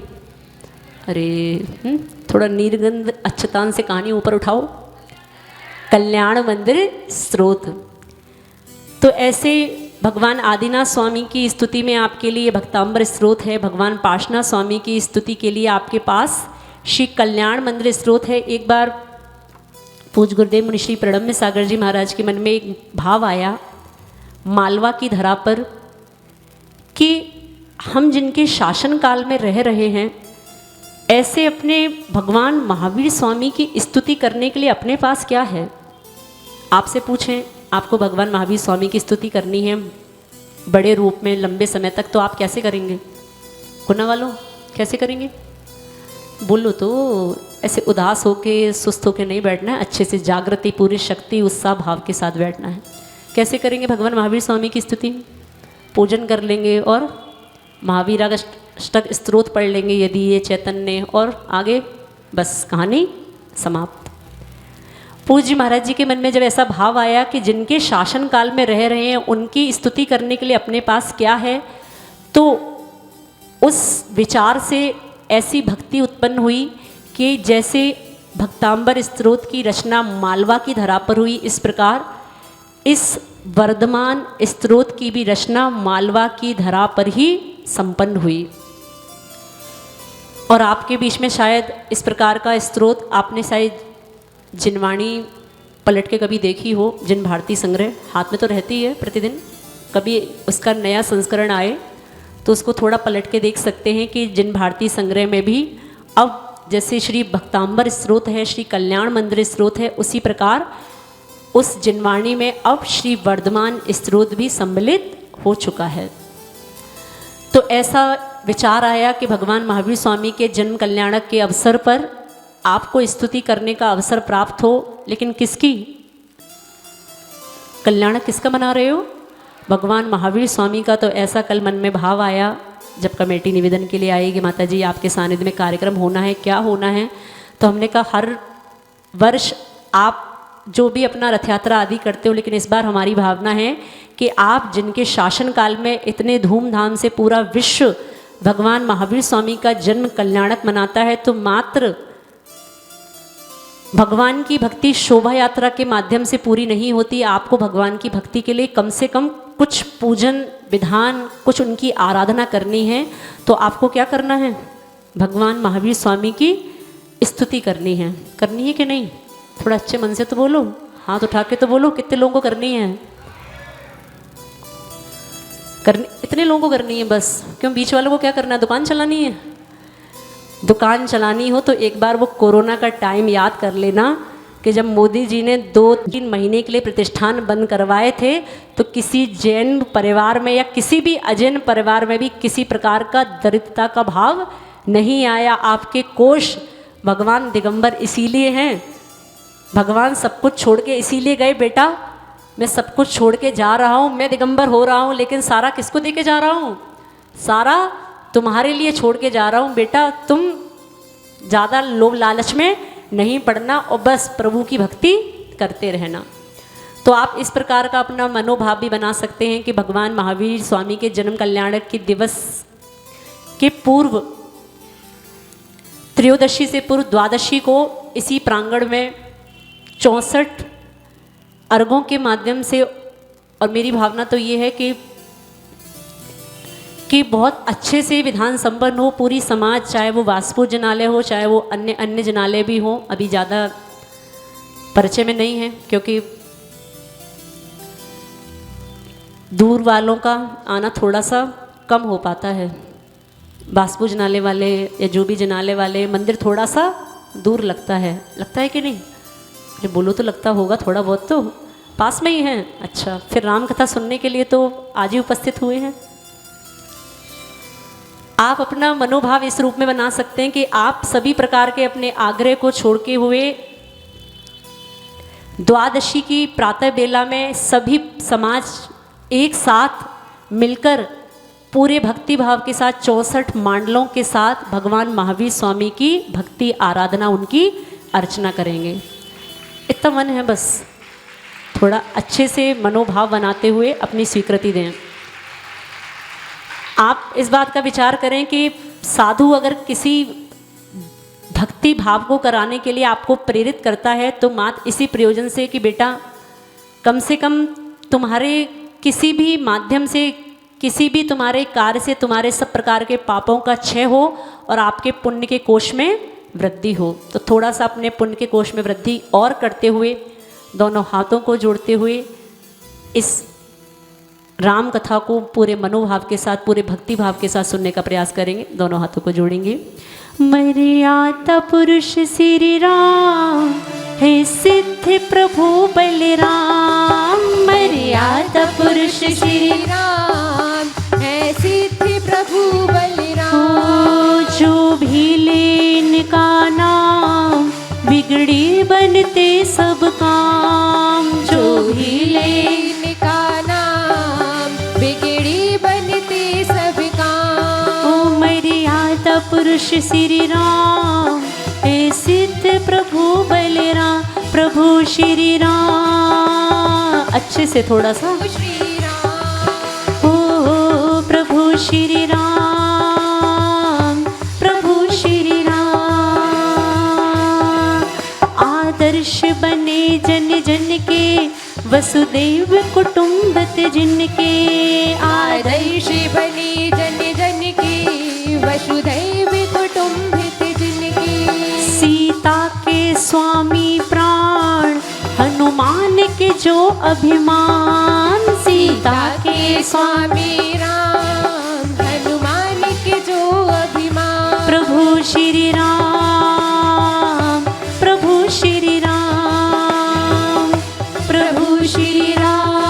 अरे थोड़ा नीलगंध अच्छतान से कहानी ऊपर उठाओ, कल्याण मंदिर स्रोत। तो ऐसे भगवान आदिनाथ स्वामी की स्तुति में आपके लिए भक्तांबर स्रोत है, भगवान पार्श्वनाथ स्वामी की स्तुति के लिए आपके पास श्री कल्याण मंदिर स्रोत है। एक बार पूज्य गुरुदेव मुनि श्री प्रणम्य सागर जी महाराज के मन में एक भाव आया मालवा की धरा पर कि हम जिनके शासन काल में रह रहे हैं, ऐसे अपने भगवान महावीर स्वामी की स्तुति करने के लिए अपने पास क्या है? आपसे पूछें, आपको भगवान महावीर स्वामी की स्तुति करनी है बड़े रूप में लंबे समय तक, तो आप कैसे करेंगे? गुना वालों कैसे करेंगे? बोलो तो ऐसे उदास होके सुस्त होके नहीं बैठना है, अच्छे से जागृति पूरी शक्ति उत्साह भाव के साथ बैठना है। कैसे करेंगे भगवान महावीर स्वामी की स्तुति? पूजन कर लेंगे और महावीराष्टक स्तोत्र पढ़ लेंगे यदि ये चैतन्य, और आगे बस कहानी समाप्त। पूज्य महाराज जी के मन में जब ऐसा भाव आया कि जिनके शासन काल में रह रहे हैं उनकी स्तुति करने के लिए अपने पास क्या है, तो उस विचार से ऐसी भक्ति उत्पन्न हुई कि जैसे भक्तांबर स्तोत्र की रचना मालवा की धरा पर हुई, इस प्रकार इस वर्धमान स्तोत्र की भी रचना मालवा की धरा पर ही संपन्न हुई। और आपके बीच में शायद इस प्रकार का स्तोत्र आपने शायद जिनवाणी पलट के कभी देखी हो। जिन भारती संग्रह हाथ में तो रहती है प्रतिदिन, कभी उसका नया संस्करण आए तो उसको थोड़ा पलट के देख सकते हैं कि जिन भारती संग्रह में भी अब जैसे श्री भक्तांबर स्तोत्र है, श्री कल्याण मंदिर स्तोत्र है, उसी प्रकार उस जिनवाणी में अब श्री वर्धमान स्तोत्र भी सम्मिलित हो चुका है। तो ऐसा विचार आया कि भगवान महावीर स्वामी के जन्म कल्याणक के अवसर पर आपको स्तुति करने का अवसर प्राप्त हो, लेकिन किसकी? कल्याणक किसका मना रहे हो? भगवान महावीर स्वामी का। तो ऐसा कल मन में भाव आया जब कमेटी निवेदन के लिए आई कि माता जी आपके सानिध्य में कार्यक्रम होना है, क्या होना है? तो हमने कहा हर वर्ष आप जो भी अपना रथ यात्रा आदि करते हो, लेकिन इस बार हमारी भावना है कि आप जिनके शासन काल में इतने धूमधाम से पूरा विश्व भगवान महावीर स्वामी का जन्म कल्याणक मनाता है, तो मात्र भगवान की भक्ति शोभा यात्रा के माध्यम से पूरी नहीं होती। आपको भगवान की भक्ति के लिए कम से कम कुछ पूजन विधान, कुछ उनकी आराधना करनी है। तो आपको क्या करना है? भगवान महावीर स्वामी की स्तुति करनी है। करनी है कि नहीं? थोड़ा अच्छे मन से तो बोलो, हाथ उठा के तो बोलो, कितने लोगों को करनी है? करनी इतने लोगों को करनी है बस। क्यों, बीच वालों को क्या करना है? दुकान चलानी है। दुकान चलानी हो तो एक बार वो कोरोना का टाइम याद कर लेना कि जब मोदी जी ने 2-3 महीने के लिए प्रतिष्ठान बंद करवाए थे, तो किसी जैन परिवार में या किसी भी अजैन परिवार में भी किसी प्रकार का दरिद्रता का भाव नहीं आया। आपके कोष भगवान दिगंबर इसीलिए हैं। भगवान सब कुछ छोड़ के इसीलिए गए, बेटा मैं सब कुछ छोड़ के जा रहा हूँ, मैं दिगंबर हो रहा हूँ, लेकिन सारा किसको दे के जा रहा हूँ? सारा तुम्हारे लिए छोड़ के जा रहा हूँ। बेटा तुम ज़्यादा लोभ लालच में नहीं पड़ना और बस प्रभु की भक्ति करते रहना। तो आप इस प्रकार का अपना मनोभाव भी बना सकते हैं कि भगवान महावीर स्वामी के जन्म कल्याणक के दिवस के पूर्व त्रयोदशी से पूर्व द्वादशी को इसी प्रांगण में 64 अर्घों के माध्यम से, और मेरी भावना तो ये है कि बहुत अच्छे से विधान संपन्न हो पूरी समाज, चाहे वो वासपुर जनालय हो, चाहे वो अन्य जनालय भी हो। अभी ज़्यादा परिचय में नहीं है क्योंकि दूर वालों का आना थोड़ा सा कम हो पाता है। वासपुर जनालय वाले या जो भी जनालय वाले, मंदिर थोड़ा सा दूर लगता है कि नहीं? अरे बोलो तो लगता होगा थोड़ा बहुत, तो पास में ही है। अच्छा, फिर राम कथा सुनने के लिए तो आज ही उपस्थित हुए हैं। आप अपना मनोभाव इस रूप में बना सकते हैं कि आप सभी प्रकार के अपने आग्रह को छोड़ के हुए द्वादशी की प्रातः बेला में सभी समाज एक साथ मिलकर पूरे भक्ति भाव के साथ 64 मांडलों के साथ भगवान महावीर स्वामी की भक्ति आराधना, उनकी अर्चना करेंगे। इतना मन है बस, थोड़ा अच्छे से मनोभाव बनाते हुए अपनी स्वीकृति दें। आप इस बात का विचार करें कि साधु अगर किसी भक्ति भाव को कराने के लिए आपको प्रेरित करता है तो मात्र इसी प्रयोजन से कि बेटा कम से कम तुम्हारे किसी भी माध्यम से, किसी भी तुम्हारे कार्य से तुम्हारे सब प्रकार के पापों का क्षय हो और आपके पुण्य के कोष में वृद्धि हो। तो थोड़ा सा अपने पुण्य के कोष में वृद्धि और करते हुए, दोनों हाथों को जोड़ते हुए इस राम कथा को पूरे मनोभाव के साथ, पूरे भक्ति भाव के साथ सुनने का प्रयास करेंगे। दोनों हाथों को जोड़ेंगे। मर्यादा पुरुष श्री राम है सिद्ध प्रभु बलराम। मर्यादा पुरुष श्री राम है सिद्धि प्रभु बलराम। जो भी लेन का नाम बिगड़ी बनते सब काम। जो भी लेन का नाम बिगड़ी बनते सब काम। ओ मर्यादा पुरुष श्री राम हे सिद्ध प्रभु बलराम। प्रभु श्री राम, अच्छे से थोड़ा सा। श्री राम ओ प्रभु श्री राम, प्रभु श्री राम। आदर्श बने जन जन के वसुदेव कुटुंबत जिनके। आदर्श बने जन जन की वसुधैव कुटुंबित जिनकी। सीता के स्वामी प्राण हनुमान के जो अभिमान। सीता के स्वामी स्वामी राम हनुमान के जो अभिमान। प्रभु श्री राम, प्रभु श्री राम, प्रभु श्री राम,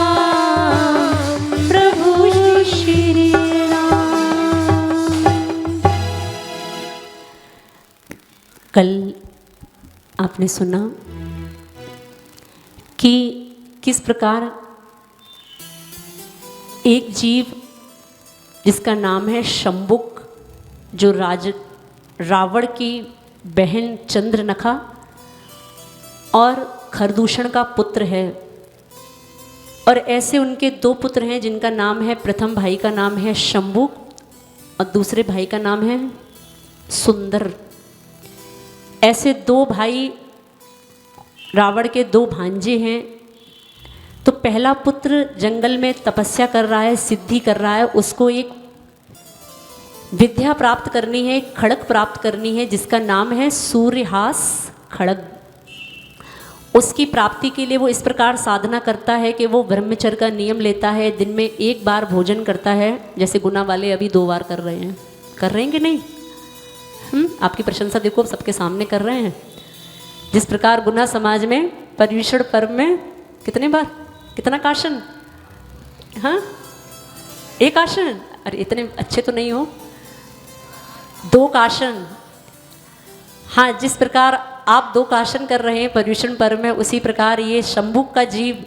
प्रभु श्री राम। कल आपने सुना कि किस प्रकार एक जीव जिसका नाम है शंबुक, जो रावण की बहन चंद्रनखा और खरदूषण का पुत्र है, और ऐसे उनके दो पुत्र हैं जिनका नाम है, प्रथम भाई का नाम है शंबुक और दूसरे भाई का नाम है सुंदर। ऐसे दो भाई रावण के दो भांजे हैं। तो पहला पुत्र जंगल में तपस्या कर रहा है, सिद्धि कर रहा है, उसको एक विद्या प्राप्त करनी है, एक खड़ग प्राप्त करनी है जिसका नाम है सूर्यहास खड़ग। उसकी प्राप्ति के लिए वो इस प्रकार साधना करता है कि वो ब्रह्मचर्य का नियम लेता है, दिन में एक बार भोजन करता है, जैसे गुना वाले अभी 2 बार कर रहे हैं। कर रहे हैं कि नहीं? आपकी प्रशंसा देखो, सबके सामने कर रहे हैं। जिस प्रकार गुना समाज में पर्युषण पर्व में कितने बार, कितना काशन? हाँ, एक आसन। अरे इतने अच्छे तो नहीं हो, 2 काशन। हाँ, जिस प्रकार आप 2 काशन कर रहे हैं पर्युषण पर्व में, उसी प्रकार ये शंभुक का जीव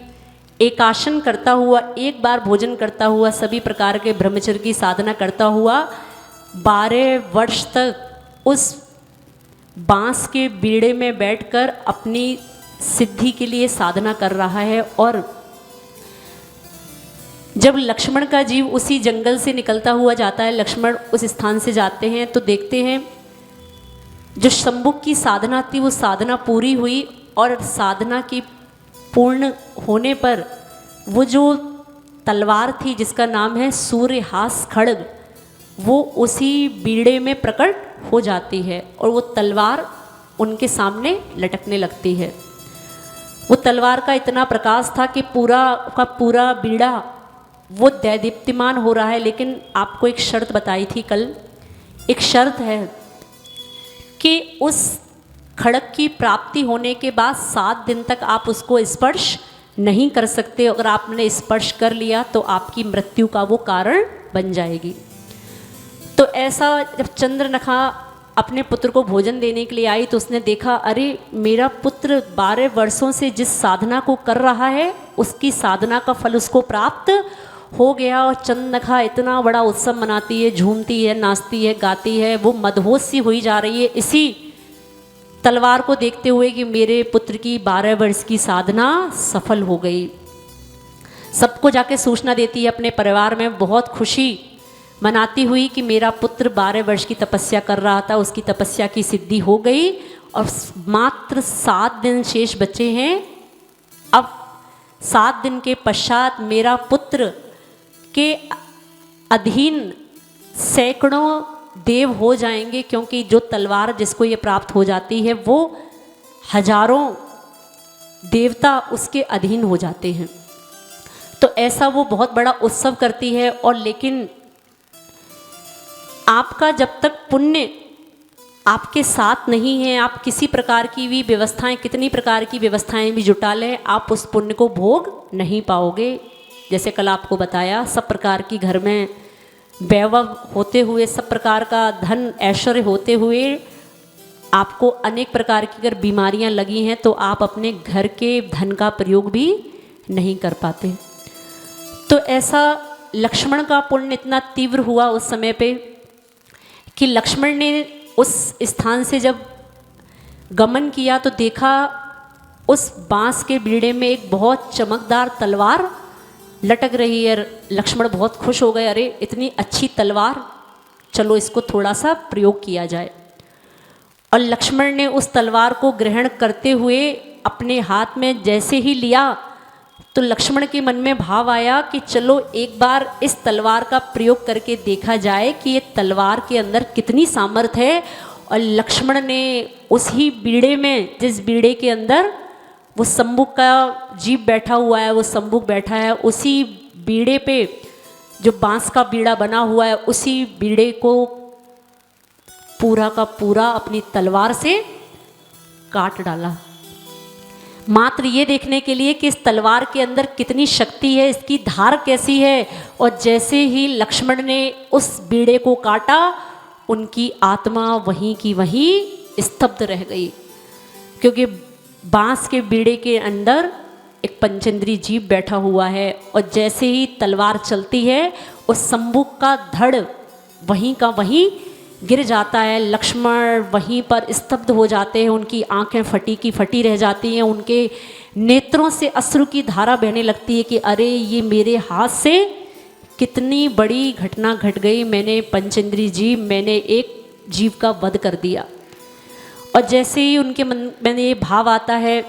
एक आसन करता हुआ, एक बार भोजन करता हुआ, सभी प्रकार के ब्रह्मचर्य की साधना करता हुआ 12 वर्ष तक उस बांस के बीड़े में बैठकर अपनी सिद्धि के लिए साधना कर रहा है। और जब लक्ष्मण का जीव उसी जंगल से निकलता हुआ जाता है, लक्ष्मण उस स्थान से जाते हैं तो देखते हैं जो शंभुक की साधना थी वो साधना पूरी हुई, और साधना की पूर्ण होने पर वो जो तलवार थी जिसका नाम है सूर्यहास खड्ग, वो उसी बीड़े में प्रकट हो जाती है और वो तलवार उनके सामने लटकने लगती है। वो तलवार का इतना प्रकाश था कि पूरा का पूरा बीड़ा वो दैदीप्यमान हो रहा है। लेकिन आपको एक शर्त बताई थी कल, एक शर्त है कि उस खड़ग की प्राप्ति होने के बाद 7 दिन तक आप उसको स्पर्श नहीं कर सकते। अगर आपने स्पर्श कर लिया तो आपकी मृत्यु का वो कारण बन जाएगी। तो ऐसा जब चंद्रनखा अपने पुत्र को भोजन देने के लिए आई तो उसने देखा, अरे मेरा पुत्र 12 वर्षों से जिस साधना को कर रहा है उसकी साधना का फल उसको प्राप्त हो गया। और चंद्रनखा इतना बड़ा उत्सव मनाती है, झूमती है, नाचती है, गाती है, वो मदहोश सी हुई जा रही है इसी तलवार को देखते हुए कि मेरे पुत्र की 12 वर्ष की साधना सफल हो गई। सबको जाके सूचना देती है, अपने परिवार में बहुत खुशी मनाती हुई कि मेरा पुत्र 12 वर्ष की तपस्या कर रहा था, उसकी तपस्या की सिद्धि हो गई और मात्र 7 दिन शेष बचे हैं। अब 7 दिन के पश्चात मेरा पुत्र के अधीन सैकड़ों देव हो जाएंगे, क्योंकि जो तलवार जिसको ये प्राप्त हो जाती है वो हजारों देवता उसके अधीन हो जाते हैं। तो ऐसा वो बहुत बड़ा उत्सव करती है। और लेकिन आपका जब तक पुण्य आपके साथ नहीं है, आप किसी प्रकार की भी व्यवस्थाएं, कितनी प्रकार की व्यवस्थाएं भी जुटा लें, आप उस पुण्य को भोग नहीं पाओगे। जैसे कल आपको बताया, सब प्रकार की घर में वैभव होते हुए, सब प्रकार का धन ऐश्वर्य होते हुए आपको अनेक प्रकार की अगर बीमारियां लगी हैं तो आप अपने घर के धन का प्रयोग भी नहीं कर पाते। तो ऐसा लक्ष्मण का पुण्य इतना तीव्र हुआ उस समय पे कि लक्ष्मण ने उस स्थान से जब गमन किया तो देखा उस बांस के बीड़े में एक बहुत चमकदार तलवार लटक रही है। लक्ष्मण बहुत खुश हो गए, अरे इतनी अच्छी तलवार, चलो इसको थोड़ा सा प्रयोग किया जाए। और लक्ष्मण ने उस तलवार को ग्रहण करते हुए अपने हाथ में जैसे ही लिया तो लक्ष्मण के मन में भाव आया कि चलो एक बार इस तलवार का प्रयोग करके देखा जाए कि ये तलवार के अंदर कितनी सामर्थ्य है। और लक्ष्मण ने उसी बीड़े में, जिस बीड़े के अंदर वो शंभुक का जीव बैठा हुआ है, वो शंभुक बैठा है, उसी बीड़े पे जो बांस का बीड़ा बना हुआ है, उसी बीड़े को पूरा का पूरा अपनी तलवार से काट डाला, मात्र ये देखने के लिए कि इस तलवार के अंदर कितनी शक्ति है, इसकी धार कैसी है। और जैसे ही लक्ष्मण ने उस बीड़े को काटा, उनकी आत्मा वहीं की वहीं स्तब्ध रह गई, क्योंकि बांस के बीड़े के अंदर एक पंचेंद्री जीव बैठा हुआ है। और जैसे ही तलवार चलती है, उस शंभुक का धड़ वहीं का वहीं गिर जाता है। लक्ष्मण वहीं पर स्तब्ध हो जाते हैं, उनकी आंखें फटी की फटी रह जाती हैं, उनके नेत्रों से अश्रु की धारा बहने लगती है कि अरे ये मेरे हाथ से कितनी बड़ी घटना घट गई, मैंने पंचेंद्री जीव, मैंने एक जीव का वध कर दिया। और जैसे ही उनके मन में ये भाव आता है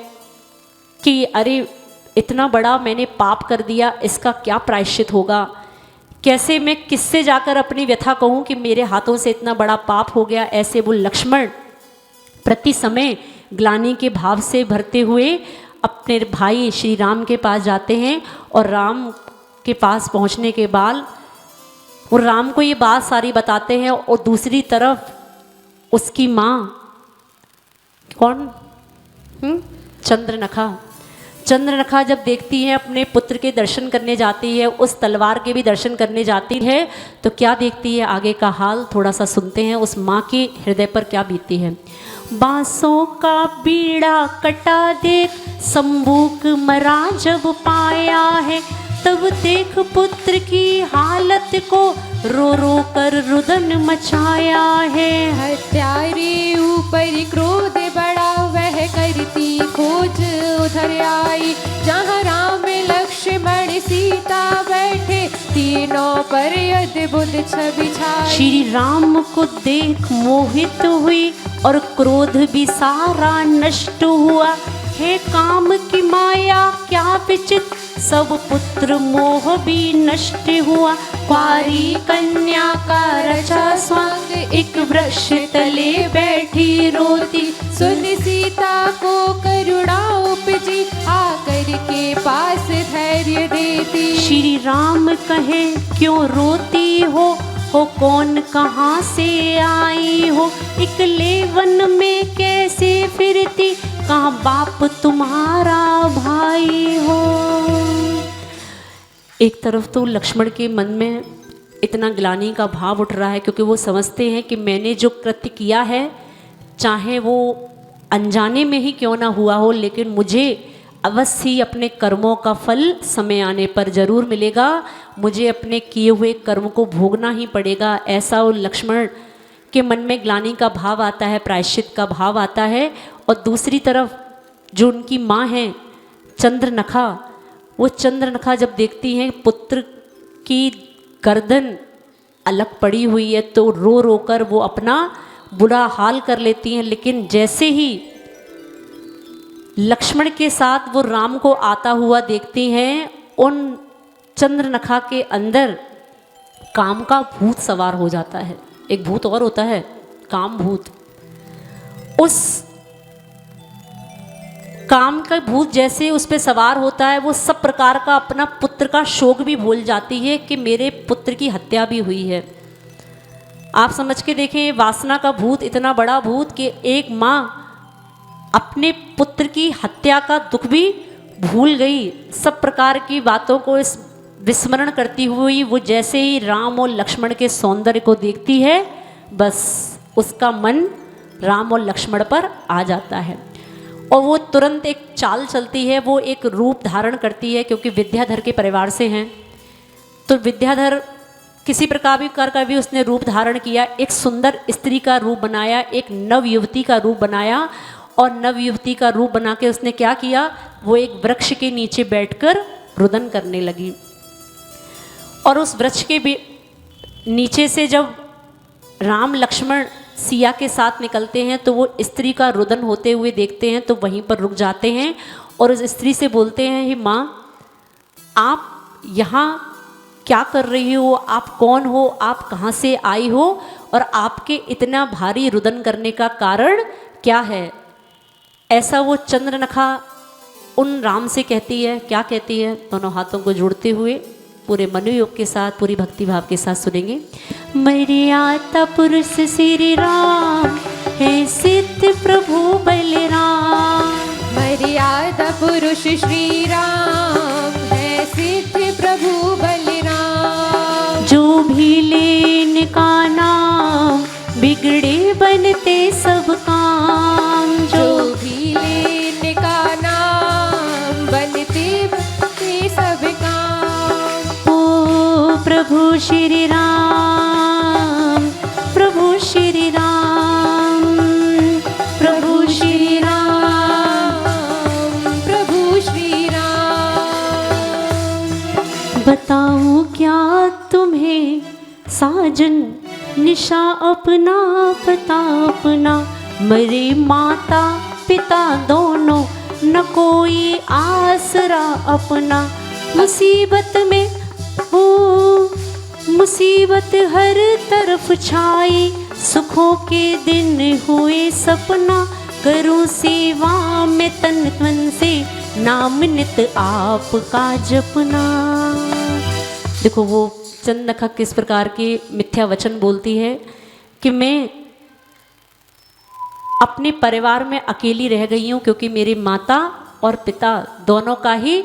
कि अरे इतना बड़ा मैंने पाप कर दिया, इसका क्या प्रायश्चित होगा, कैसे मैं किससे जाकर अपनी व्यथा कहूँ कि मेरे हाथों से इतना बड़ा पाप हो गया। ऐसे वो लक्ष्मण प्रति समय ग्लानि के भाव से भरते हुए अपने भाई श्री राम के पास जाते हैं। और राम के पास पहुँचने के बाद वो राम को ये बात सारी बताते हैं। और दूसरी तरफ उसकी माँ कौन, चंद्रनखा जब देखती है, अपने पुत्र के दर्शन करने जाती है, उस तलवार के भी दर्शन करने जाती है, तो क्या देखती है, आगे का हाल थोड़ा सा सुनते हैं, उस माँ के हृदय पर क्या बीतती है। बांसों का बीड़ा कटा देख, शंभुक मरा जब पाया है, तब देख पुत्र की हालत को रो रो कर रुदन मचाया है। हत्यारे ऊपर क्रोध बड़ा, वह करती खोज उधर आई, जहाँ राम लक्ष्मण सीता बैठे, तीनों पर अद्भुत छवि छाई। श्री राम को देख मोहित हुई और क्रोध भी सारा नष्ट हुआ, हे काम की माया क्या विचित्र, सब पुत्र मोह भी नष्ट हुआ। क्वारी कन्या का रचा स्वांग, एक वृक्ष तले बैठी रोती, सुन सीता को करुणा उपजी, आकर के पास धैर्य देती। श्री राम कहे क्यों रोती हो कौन कहाँ से आई हो, इकले वन में कैसे फिरती, कहाँ बाप तुम्हारा भाई हो। एक तरफ तो लक्ष्मण के मन में इतना ग्लानि का भाव उठ रहा है, क्योंकि वो समझते हैं कि मैंने जो कृत्य किया है, चाहे वो अनजाने में ही क्यों ना हुआ हो, लेकिन मुझे अवश्य ही अपने कर्मों का फल समय आने पर जरूर मिलेगा, मुझे अपने किए हुए कर्म को भोगना ही पड़ेगा। ऐसा वो लक्ष्मण के मन में ग्लानि का भाव आता है, प्रायश्चित का भाव आता है। और दूसरी तरफ जो उनकी माँ हैं चंद्रनखा, वो चंद्रनखा जब देखती हैं पुत्र की गर्दन अलग पड़ी हुई है तो रो रो कर वो अपना बुरा हाल कर लेती हैं। लेकिन जैसे ही लक्ष्मण के साथ वो राम को आता हुआ देखती हैं, उन चंद्रनखा के अंदर काम का भूत सवार हो जाता है। एक भूत और होता है, काम भूत। उस काम का भूत जैसे उस पर सवार होता है, वो सब प्रकार का अपना पुत्र का शोक भी भूल जाती है कि मेरे पुत्र की हत्या भी हुई है। आप समझ के देखें, वासना का भूत इतना बड़ा भूत कि एक माँ अपने पुत्र की हत्या का दुख भी भूल गई। सब प्रकार की बातों को इस विस्मरण करती हुई वो जैसे ही राम और लक्ष्मण के सौंदर्य को देखती है, बस उसका मन राम और लक्ष्मण पर आ जाता है और वो तुरंत एक चाल चलती है, वो एक रूप धारण करती है। क्योंकि विद्याधर के परिवार से हैं तो विद्याधर किसी प्रकार का भी उसने रूप धारण किया। एक सुंदर स्त्री का रूप बनाया, एक नव युवती का रूप बनाया और नव युवती का रूप बना के उसने क्या किया, वो एक वृक्ष के नीचे बैठकर रुदन करने लगी। और उस वृक्ष के नीचे से जब राम लक्ष्मण सिया के साथ निकलते हैं तो वो स्त्री का रुदन होते हुए देखते हैं तो वहीं पर रुक जाते हैं और उस स्त्री से बोलते हैं, हे माँ, आप यहाँ क्या कर रही हो, आप कौन हो, आप कहाँ से आई हो और आपके इतना भारी रुदन करने का कारण क्या है। ऐसा वो चंद्रनखा उन राम से कहती है। क्या कहती है, दोनों हाथों को जोड़ते हुए पूरे मनोयोग के साथ, पूरी भक्ति भाव के साथ सुनेंगे। मर्यादा पुरुष श्री राम है सिद्ध प्रभु बलराम। मर्यादा पुरुष श्री राम है सिद्ध प्रभु बलराम। जो भी लेन का नाम बिगड़े बनते सब काम। जो भी लेने का नाम बनते सब काम। ओ प्रभु श्री राम, प्रभु श्री राम, प्रभु श्री राम, प्रभु श्री राम। बताऊं क्या तुम्हें साजन निशा अपना पता अपना। मरे माता पिता दोनों न कोई आसरा अपना। मुसीबत में हो मुसीबत हर तरफ छाई। सुखों के दिन हुए सपना। करूं सेवा में तन मन से नाम नित आपका जपना। देखो वो चंद्रनखा किस प्रकार के मिथ्या वचन बोलती है कि मैं अपने परिवार में अकेली रह गई हूँ क्योंकि मेरी माता और पिता दोनों का ही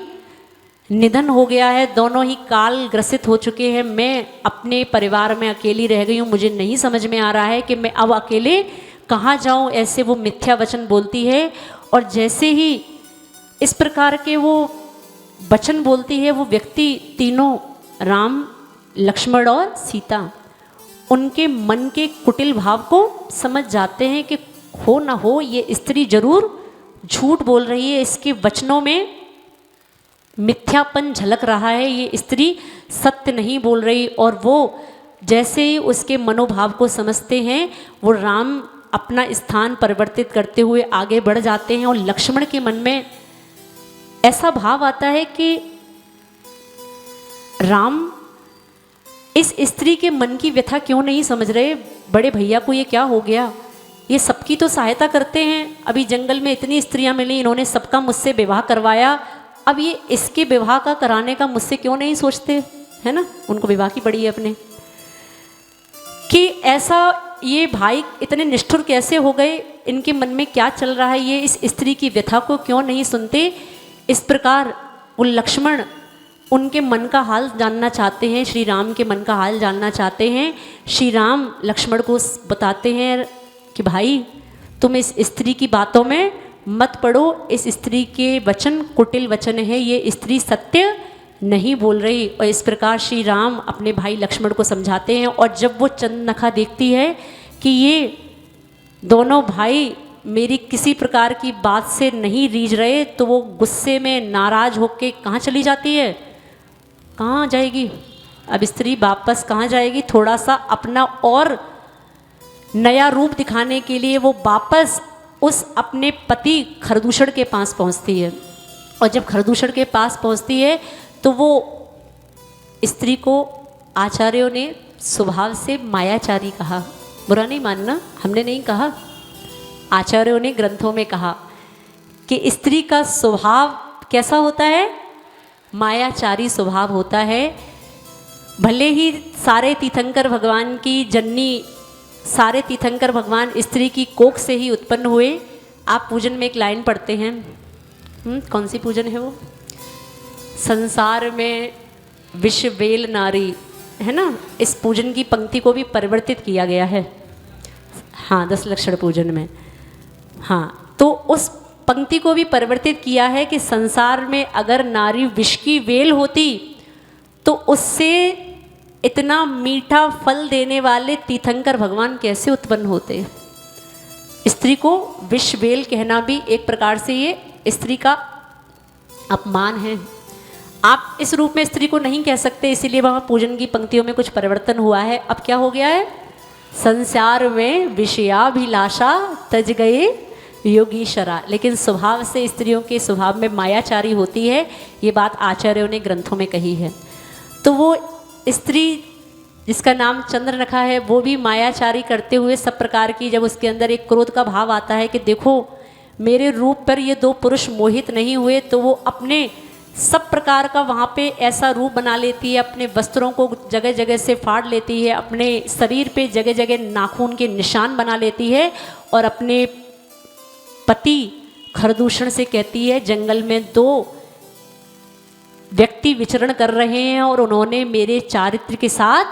निधन हो गया है, दोनों ही काल ग्रसित हो चुके हैं। मैं अपने परिवार में अकेली रह गई हूँ, मुझे नहीं समझ में आ रहा है कि मैं अब अकेले कहाँ जाऊँ। ऐसे वो मिथ्या वचन बोलती है और जैसे ही इस प्रकार के वो वचन बोलती है, वो व्यक्ति तीनों राम लक्ष्मण और सीता उनके मन के कुटिल भाव को समझ जाते हैं कि हो ना हो ये स्त्री जरूर झूठ बोल रही है, इसके वचनों में मिथ्यापन झलक रहा है, ये स्त्री सत्य नहीं बोल रही। और वो जैसे ही उसके मनोभाव को समझते हैं, वो राम अपना स्थान परिवर्तित करते हुए आगे बढ़ जाते हैं और लक्ष्मण के मन में ऐसा भाव आता है कि राम इस स्त्री के मन की व्यथा क्यों नहीं समझ रहे। बड़े भैया को ये क्या हो गया, ये सबकी तो सहायता करते हैं, अभी जंगल में इतनी स्त्रियां मिली, इन्होंने सबका मुझसे विवाह करवाया, अब ये इसके विवाह का कराने का मुझसे क्यों नहीं सोचते, है ना। उनको विवाह की पड़ी है अपने कि ऐसा ये भाई इतने निष्ठुर कैसे हो गए, इनके मन में क्या चल रहा है, ये इस स्त्री की व्यथा को क्यों नहीं सुनते। इस प्रकार वो लक्ष्मण उनके मन का हाल जानना चाहते हैं, श्री राम के मन का हाल जानना चाहते हैं। श्री राम लक्ष्मण को बताते हैं कि भाई तुम इस स्त्री की बातों में मत पड़ो, इस स्त्री के वचन कुटिल वचन है, ये स्त्री सत्य नहीं बोल रही। और इस प्रकार श्री राम अपने भाई लक्ष्मण को समझाते हैं। और जब वो चंद्रनखा देखती है कि ये दोनों भाई मेरी किसी प्रकार की बात से नहीं रीझ रहे, तो वो गुस्से में नाराज होके कहाँ चली जाती है, कहाँ जाएगी। अब स्त्री वापस कहाँ जाएगी, थोड़ा सा अपना और नया रूप दिखाने के लिए वो वापस उस अपने पति खरदूषण के पास पहुँचती है। और जब खरदूषण के पास पहुँचती है तो वो स्त्री को आचार्यों ने स्वभाव से मायाचारी कहा। बुरा नहीं मानना, हमने नहीं कहा, आचार्यों ने ग्रंथों में कहा कि स्त्री का स्वभाव कैसा होता है, मायाचारी स्वभाव होता है। भले ही सारे तीर्थंकर भगवान की जननी, सारे तीर्थंकर भगवान स्त्री की कोख से ही उत्पन्न हुए। आप पूजन में एक लाइन पढ़ते हैं, कौन सी पूजन है वो, संसार में विश्व वेल नारी, है ना। इस पूजन की पंक्ति को भी परिवर्तित किया गया है, हाँ, 10 लक्षण पूजन में। हाँ, तो उस पंक्ति को भी परिवर्तित किया है कि संसार में अगर नारी विष की वेल होती तो उससे इतना मीठा फल देने वाले तीर्थंकर भगवान कैसे उत्पन्न होते। स्त्री को विष वेल कहना भी एक प्रकार से ये स्त्री का अपमान है। आप इस रूप में स्त्री को नहीं कह सकते, इसीलिए वहाँ पूजन की पंक्तियों में कुछ परिवर्तन हुआ है। अब क्या हो गया है, संसार में विषयाभिलाषा तज गए योगीशरा। लेकिन स्वभाव से स्त्रियों के स्वभाव में मायाचारी होती है, ये बात आचार्यों ने ग्रंथों में कही है। तो वो स्त्री जिसका नाम चंद्र रखा है वो भी मायाचारी करते हुए सब प्रकार की, जब उसके अंदर एक क्रोध का भाव आता है कि देखो मेरे रूप पर ये 2 पुरुष मोहित नहीं हुए, तो वो अपने सब प्रकार का वहाँ पे ऐसा रूप बना लेती है, अपने वस्त्रों को जगह जगह से फाड़ लेती है, अपने शरीर पे जगह जगह नाखून के निशान बना लेती है और अपने पति खरदूषण से कहती है, जंगल में 2 व्यक्ति विचरण कर रहे हैं और उन्होंने मेरे चारित्र के साथ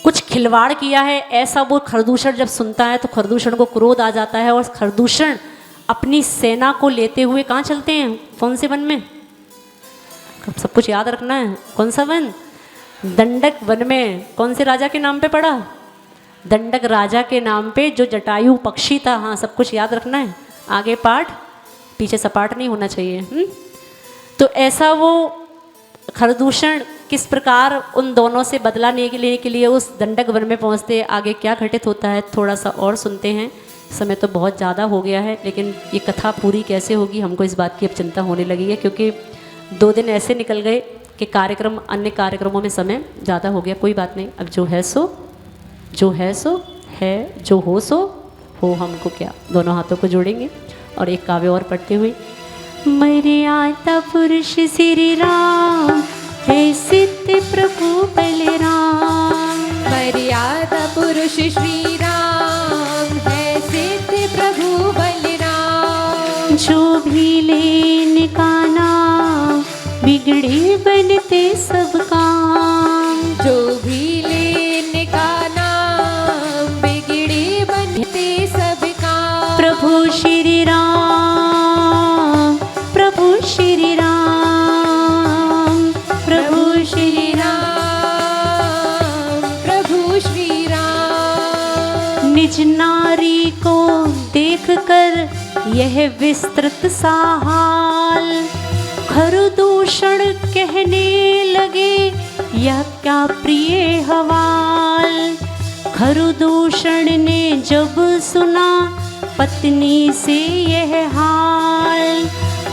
कुछ खिलवाड़ किया है। ऐसा वो खरदूषण जब सुनता है तो खरदूषण को क्रोध आ जाता है और खरदूषण अपनी सेना को लेते हुए कहाँ चलते हैं, कौन से वन में, सब कुछ याद रखना है, कौन सा वन, दंडक वन में। कौन से राजा के नाम पे पड़ा, दंडक राजा के नाम पे, जो जटायु पक्षी था। हाँ, सब कुछ याद रखना है, आगे पाठ पीछे सपाट नहीं होना चाहिए। तो ऐसा वो खरदूषण किस प्रकार उन दोनों से बदला लेने के लिए उस दंडक वन में पहुँचते, आगे क्या घटित होता है थोड़ा सा और सुनते हैं। समय तो बहुत ज़्यादा हो गया है, लेकिन ये कथा पूरी कैसे होगी हमको इस बात की अब चिंता होने लगी है, क्योंकि 2 दिन ऐसे निकल गए कि कार्यक्रम, अन्य कार्यक्रमों में समय ज़्यादा हो गया। कोई बात नहीं, अब जो है सो है, जो हो सो हो, हमको क्या। दोनों हाथों को जोड़ेंगे और एक काव्य और पढ़ते हुए। मर्यादा पुरुष श्री राम है सिद्ध प्रभु बलराम, मर्यादा पुरुष श्री राम है सिद्ध प्रभु बलराम। जो भी लेन का नाम बिगड़े बनते सब काम, जो भी लेने का नाम बिगड़े बनते सब काम। प्रभु श्री राम, प्रभु श्री राम, प्रभु श्री राम, प्रभु श्री राम। निज नारी को देख कर यह विस्तृत सा हाल, खरदूषण कहने लगे यह क्या प्रिय हवाल। खरदूषण ने जब सुना पत्नी से यह हाल,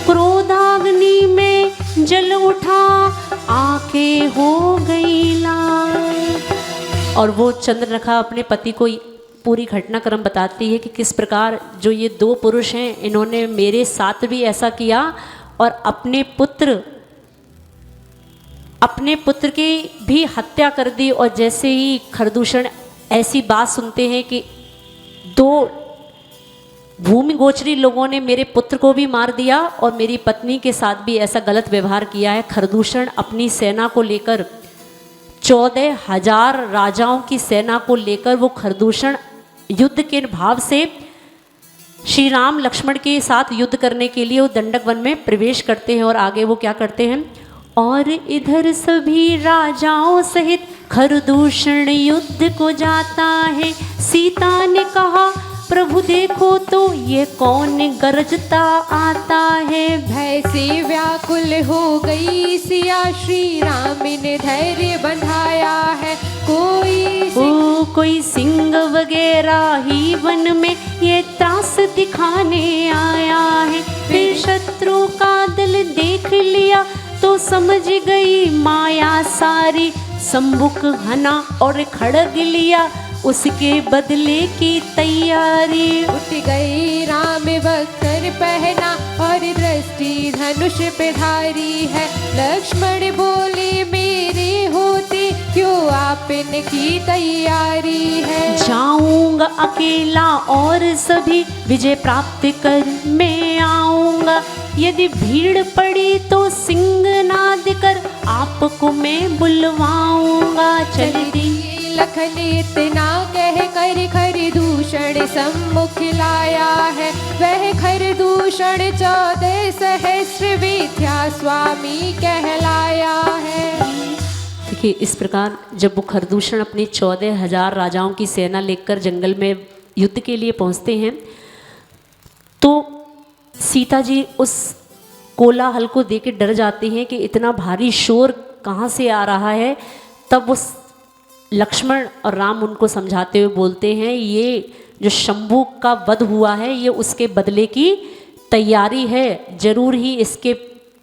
क्रोधाग्नि में जल उठा आंखें हो गई लाल। और वो चंद्ररेखा अपने पति को पूरी घटनाक्रम बताती है कि किस प्रकार जो ये 2 पुरुष हैं इन्होंने मेरे साथ भी ऐसा किया और अपने पुत्र की भी हत्या कर दी। और जैसे ही खरदूषण ऐसी बात सुनते हैं कि 2 भूमि गोचरी लोगों ने मेरे पुत्र को भी मार दिया और मेरी पत्नी के साथ भी ऐसा गलत व्यवहार किया है, खरदूषण अपनी सेना को लेकर 14,000 राजाओं की सेना को लेकर वो खरदूषण युद्ध के भाव से श्री राम लक्ष्मण के साथ युद्ध करने के लिए वो दंडक वन में प्रवेश करते हैं। और आगे वो क्या करते हैं, और इधर सभी राजाओं सहित खरदूषण युद्ध को जाता है। सीता ने कहा प्रभु देखो तो ये कौन गरजता आता है। भय से व्याकुल हो गई सिया, श्री राम ने धैर्य बंधाया है। कोई सिंह वगैरह ही वन में ये त्रास दिखाने आया है। फिर शत्रु का दल देख लिया तो समझ गई माया सारी। संबुक हना और खड़ग लिया उसके बदले की तैयारी। उठ गई राम वक्र पहना और दृष्टि धनुष पे धारी है। लक्ष्मण बोले मेरे होते क्यों आपने की तैयारी है। जाऊंगा अकेला और सभी विजय प्राप्त कर मैं आऊंगा। यदि भीड़ पड़ी तो सिंहनाद कर आपको मैं बुलवाऊंगा। चल दी लखन इतना कह कर खरदूषण सम्मुख लाया है। वह खरदूषण 14 सहस्र विद्या स्वामी कहलाया है। देखिए इस प्रकार जब वो खरदूषण अपनी 14,000 राजाओं की सेना लेकर जंगल में युद्ध के लिए पहुंचते हैं तो सीता जी उस कोलाहल को देख के डर जाती हैं कि इतना भारी शोर कहाँ से आ रहा है। तब उस लक्ष्मण और राम उनको समझाते हुए बोलते हैं ये जो शंभू का वध हुआ है ये उसके बदले की तैयारी है। जरूर ही इसके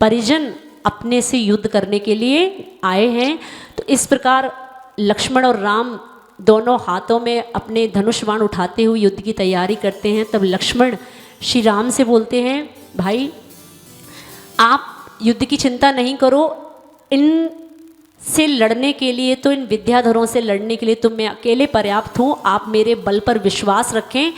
परिजन अपने से युद्ध करने के लिए आए हैं। तो इस प्रकार लक्ष्मण और राम दोनों हाथों में अपने धनुष बाण उठाते हुए युद्ध की तैयारी करते हैं। तब लक्ष्मण श्री राम से बोलते हैं भाई आप युद्ध की चिंता नहीं करो। इन से लड़ने के लिए तो इन विद्याधरों से लड़ने के लिए तो मैं अकेले पर्याप्त हूँ। आप मेरे बल पर विश्वास रखें।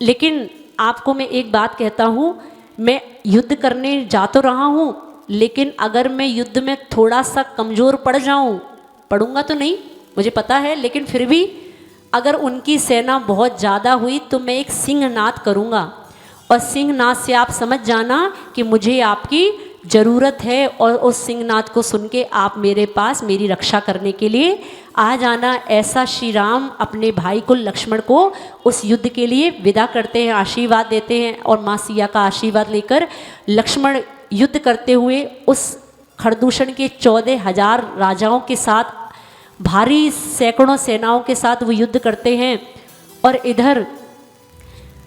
लेकिन आपको मैं एक बात कहता हूँ, मैं युद्ध करने जा तो रहा हूँ लेकिन अगर मैं युद्ध में थोड़ा सा कमज़ोर पड़ जाऊँ, पड़ूंगा तो नहीं मुझे पता है, लेकिन फिर भी अगर उनकी सेना बहुत ज़्यादा हुई तो मैं एक सिंहनाद करूँगा और सिंहनाद से आप समझ जाना कि मुझे आपकी ज़रूरत है और उस सिंहनाद को सुन के आप मेरे पास मेरी रक्षा करने के लिए आ जाना। ऐसा श्री राम अपने भाई को लक्ष्मण को उस युद्ध के लिए विदा करते हैं, आशीर्वाद देते हैं और माँ सिया का आशीर्वाद लेकर लक्ष्मण युद्ध करते हुए उस खरदूषण के 14,000 राजाओं के साथ भारी सैकड़ों सेनाओं के साथ वो युद्ध करते हैं। और इधर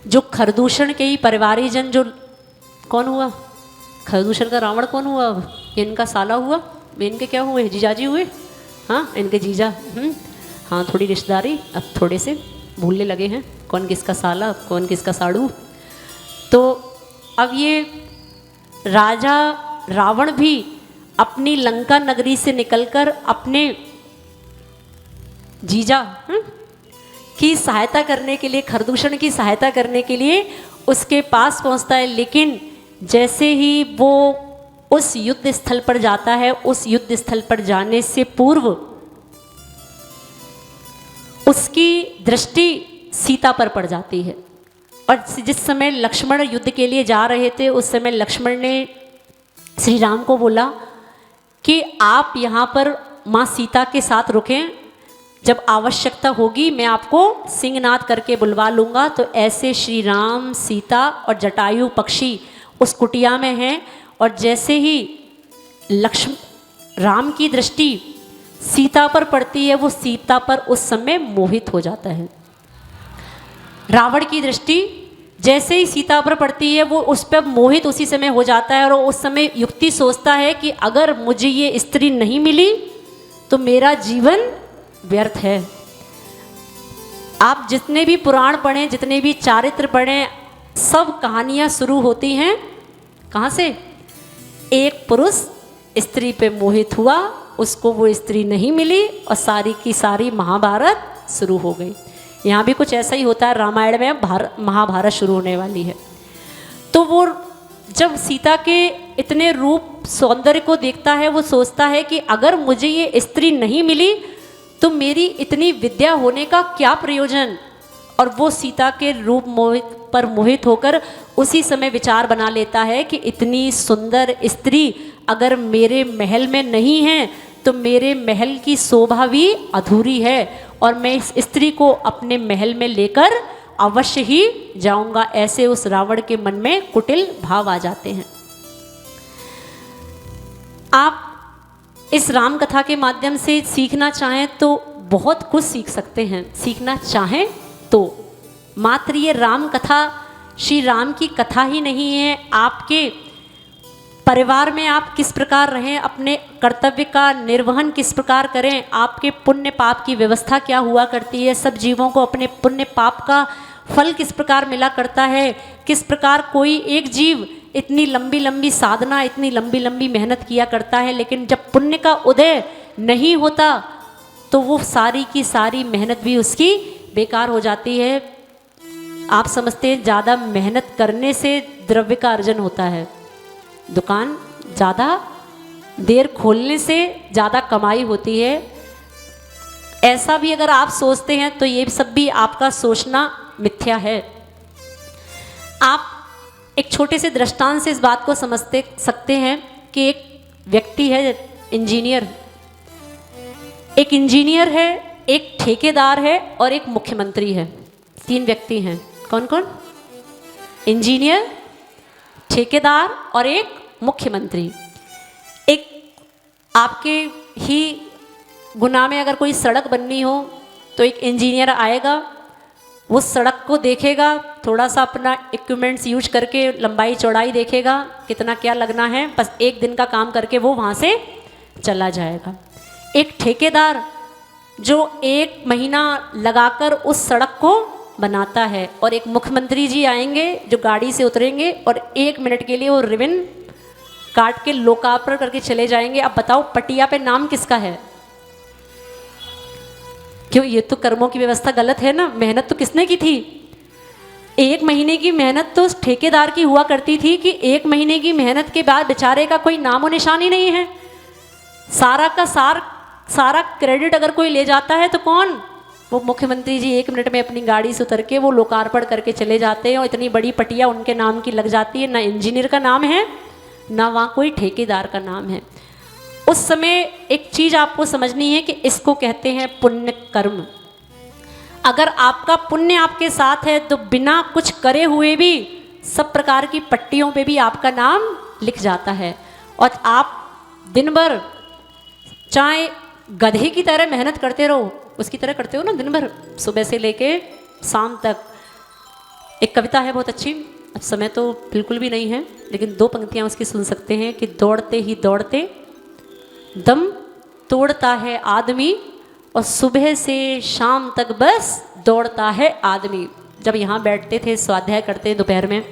जो खरदूषण के ही परिवारीजन जो कौन हुआ, खरदूषण का रावण कौन हुआ, अब इनका साला हुआ, इनके क्या हुए, जीजाजी हुए, हाँ इनके जीजा, हाँ थोड़ी रिश्तेदारी अब थोड़े से भूलने लगे हैं कौन किसका साला कौन किसका साड़ू। तो अब ये राजा रावण भी अपनी लंका नगरी से निकलकर अपने जीजा की सहायता करने के लिए, खरदूषण की सहायता करने के लिए उसके पास पहुंचता है। लेकिन जैसे ही वो उस युद्ध स्थल पर जाता है, उस युद्ध स्थल पर जाने से पूर्व उसकी दृष्टि सीता पर पड़ जाती है। और जिस समय लक्ष्मण युद्ध के लिए जा रहे थे उस समय लक्ष्मण ने श्री राम को बोला कि आप यहाँ पर माँ सीता के साथ रुकें, जब आवश्यकता होगी मैं आपको सिंहनाद करके बुलवा लूँगा। तो ऐसे श्री राम, सीता और जटायु पक्षी उस कुटिया में हैं और जैसे ही राम की दृष्टि सीता पर पड़ती है वो सीता पर उस समय मोहित हो जाता है। रावण की दृष्टि जैसे ही सीता पर पड़ती है वो उस पर मोहित उसी समय हो जाता है और उस समय युक्ति सोचता है कि अगर मुझे ये स्त्री नहीं मिली तो मेरा जीवन व्यर्थ है। आप जितने भी पुराण पढ़ें, जितने भी चारित्र पढ़ें, सब कहानियाँ शुरू होती हैं कहाँ से, एक पुरुष स्त्री पे मोहित हुआ, उसको वो स्त्री नहीं मिली और सारी की सारी महाभारत शुरू हो गई। यहाँ भी कुछ ऐसा ही होता है, रामायण में महाभारत शुरू होने वाली है। तो वो जब सीता के इतने रूप सौंदर्य को देखता है वो सोचता है कि अगर मुझे ये स्त्री नहीं मिली तो मेरी इतनी विद्या होने का क्या प्रयोजन। और वो सीता के रूप पर मोहित होकर उसी समय विचार बना लेता है कि इतनी सुंदर स्त्री अगर मेरे महल में नहीं है तो मेरे महल की शोभा भी अधूरी है और मैं इस स्त्री को अपने महल में लेकर अवश्य ही जाऊंगा। ऐसे उस रावण के मन में कुटिल भाव आ जाते हैं। आप इस राम कथा के माध्यम से सीखना चाहें तो बहुत कुछ सीख सकते हैं। सीखना चाहें तो मात्र ये राम कथा श्री राम की कथा ही नहीं है, आपके परिवार में आप किस प्रकार रहें, अपने कर्तव्य का निर्वहन किस प्रकार करें, आपके पुण्य पाप की व्यवस्था क्या हुआ करती है, सब जीवों को अपने पुण्य पाप का फल किस प्रकार मिला करता है, किस प्रकार कोई एक जीव इतनी लंबी लंबी साधना, इतनी लंबी लंबी मेहनत किया करता है, लेकिन जब पुण्य का उदय नहीं होता तो वो सारी की सारी मेहनत भी उसकी बेकार हो जाती है। आप समझते हैं ज़्यादा मेहनत करने से द्रव्य का अर्जन होता है, दुकान ज़्यादा देर खोलने से ज़्यादा कमाई होती है। ऐसा भी अगर आप सोचते हैं तो ये सब भी आपका सोचना मिथ्या है। आप एक छोटे से दृष्टांत से इस बात को समझते सकते हैं कि एक व्यक्ति है इंजीनियर, एक इंजीनियर है, एक ठेकेदार है और एक मुख्यमंत्री है। 3 व्यक्ति हैं। कौन कौन? इंजीनियर, ठेकेदार और एक मुख्यमंत्री। एक आपके ही गुना में अगर कोई सड़क बननी हो तो एक इंजीनियर आएगा, वो सड़क को देखेगा, थोड़ा सा अपना इक्विपमेंट्स यूज करके लंबाई चौड़ाई देखेगा कितना क्या लगना है, बस एक दिन का काम करके वो वहाँ से चला जाएगा। एक ठेकेदार जो 1 महीना लगाकर उस सड़क को बनाता है और एक मुख्यमंत्री जी आएंगे जो गाड़ी से उतरेंगे और 1 मिनट के लिए वो रिबन काट के लोकार्पण करके चले जाएंगे। अब बताओ पटिया पे नाम किसका है? क्यों, ये तो कर्मों की व्यवस्था गलत है ना। मेहनत तो किसने की थी? 1 महीने की मेहनत तो उस ठेकेदार की हुआ करती थी कि 1 महीने की मेहनत के बाद बेचारे का कोई नामो निशान ही नहीं है। सारा का सारा क्रेडिट अगर कोई ले जाता है तो कौन? वो मुख्यमंत्री जी 1 मिनट में अपनी गाड़ी से उतर के वो लोकार्पण करके चले जाते हैं और इतनी बड़ी पटिया उनके नाम की लग जाती है। ना इंजीनियर का नाम है, ना वहाँ कोई ठेकेदार का नाम है। उस समय एक चीज़ आपको समझनी है कि इसको कहते हैं पुण्य कर्म। अगर आपका पुण्य आपके साथ है तो बिना कुछ करे हुए भी सब प्रकार की पट्टियों पे भी आपका नाम लिख जाता है। और आप दिन भर चाहे गधे की तरह मेहनत करते रहो, उसकी तरह करते हो ना दिन भर, सुबह से लेके शाम तक। एक कविता है बहुत अच्छी, अब समय तो बिल्कुल भी नहीं है, लेकिन 2 पंक्तियाँ उसकी सुन सकते हैं कि दौड़ते ही दौड़ते दम तोड़ता है आदमी और सुबह से शाम तक बस दौड़ता है आदमी। जब यहाँ बैठते थे स्वाध्याय करते हैं दोपहर में,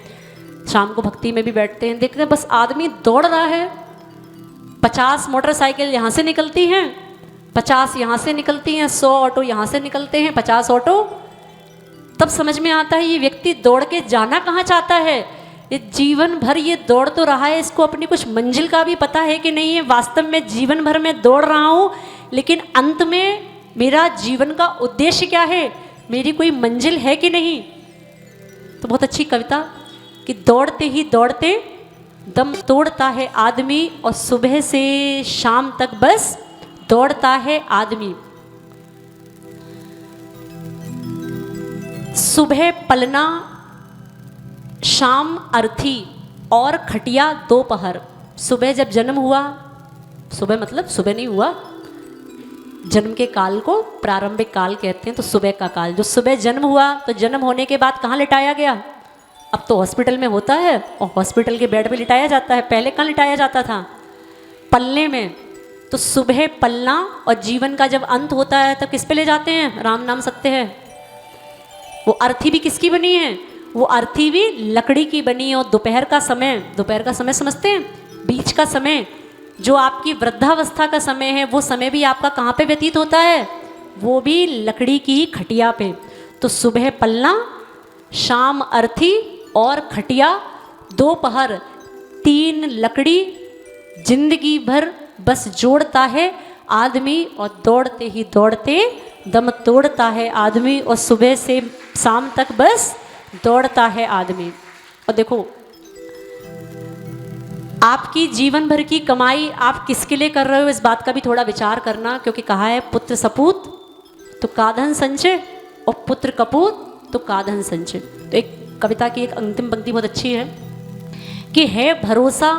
शाम को भक्ति में भी बैठते हैं, देखते हैं बस आदमी दौड़ रहा है। 50 मोटरसाइकिल यहाँ से निकलती हैं, 50 यहाँ से निकलती हैं, 100 ऑटो यहाँ से निकलते हैं, 50 ऑटो। तब समझ में आता है ये व्यक्ति दौड़ के जाना कहाँ चाहता है। ये जीवन भर ये दौड़ तो रहा है, इसको अपनी कुछ मंजिल का भी पता है कि नहीं है। वास्तव में जीवन भर मैं दौड़ रहा हूँ, लेकिन अंत में मेरा जीवन का उद्देश्य क्या है, मेरी कोई मंजिल है कि नहीं। तो बहुत अच्छी कविता कि दौड़ते ही दौड़ते दम तोड़ता है आदमी और सुबह से शाम तक बस दौड़ता है आदमी। सुबह पलना, शाम अर्थी और खटिया दोपहर। सुबह जब जन्म हुआ, सुबह मतलब सुबह नहीं हुआ, जन्म के काल को प्रारंभिक काल कहते हैं, तो सुबह का काल। जो सुबह जन्म हुआ तो जन्म होने के बाद कहाँ लिटाया गया? अब तो हॉस्पिटल में होता है और हॉस्पिटल के बेड पे लिटाया जाता है। पहले कहाँ लिटाया जाता था? पलने में। तो सुबह पलना और जीवन का जब अंत होता है तब किस पे ले जाते हैं? राम नाम सत्य है। वो अर्थी भी किसकी बनी है? वो अर्थी भी लकड़ी की बनी। और दोपहर का समय समझते हैं, बीच का समय जो आपकी वृद्धावस्था का समय है, वो समय भी आपका कहाँ पे व्यतीत होता है? वो भी लकड़ी की खटिया पे। तो सुबह पलना, शाम अर्थी और खटिया, दोपहर 3 लकड़ी जिंदगी भर बस जोड़ता है आदमी। और दौड़ते ही दौड़ते दम तोड़ता है आदमी और सुबह से शाम तक बस दौड़ता है आदमी। और देखो आपकी जीवन भर की कमाई आप किसके लिए कर रहे हो, इस बात का भी थोड़ा विचार करना, क्योंकि कहा है पुत्र सपूत तो काधन संचय और पुत्र कपूत तो काधन संचय। तो एक कविता की एक अंतिम पंक्ति बहुत अच्छी है कि है भरोसा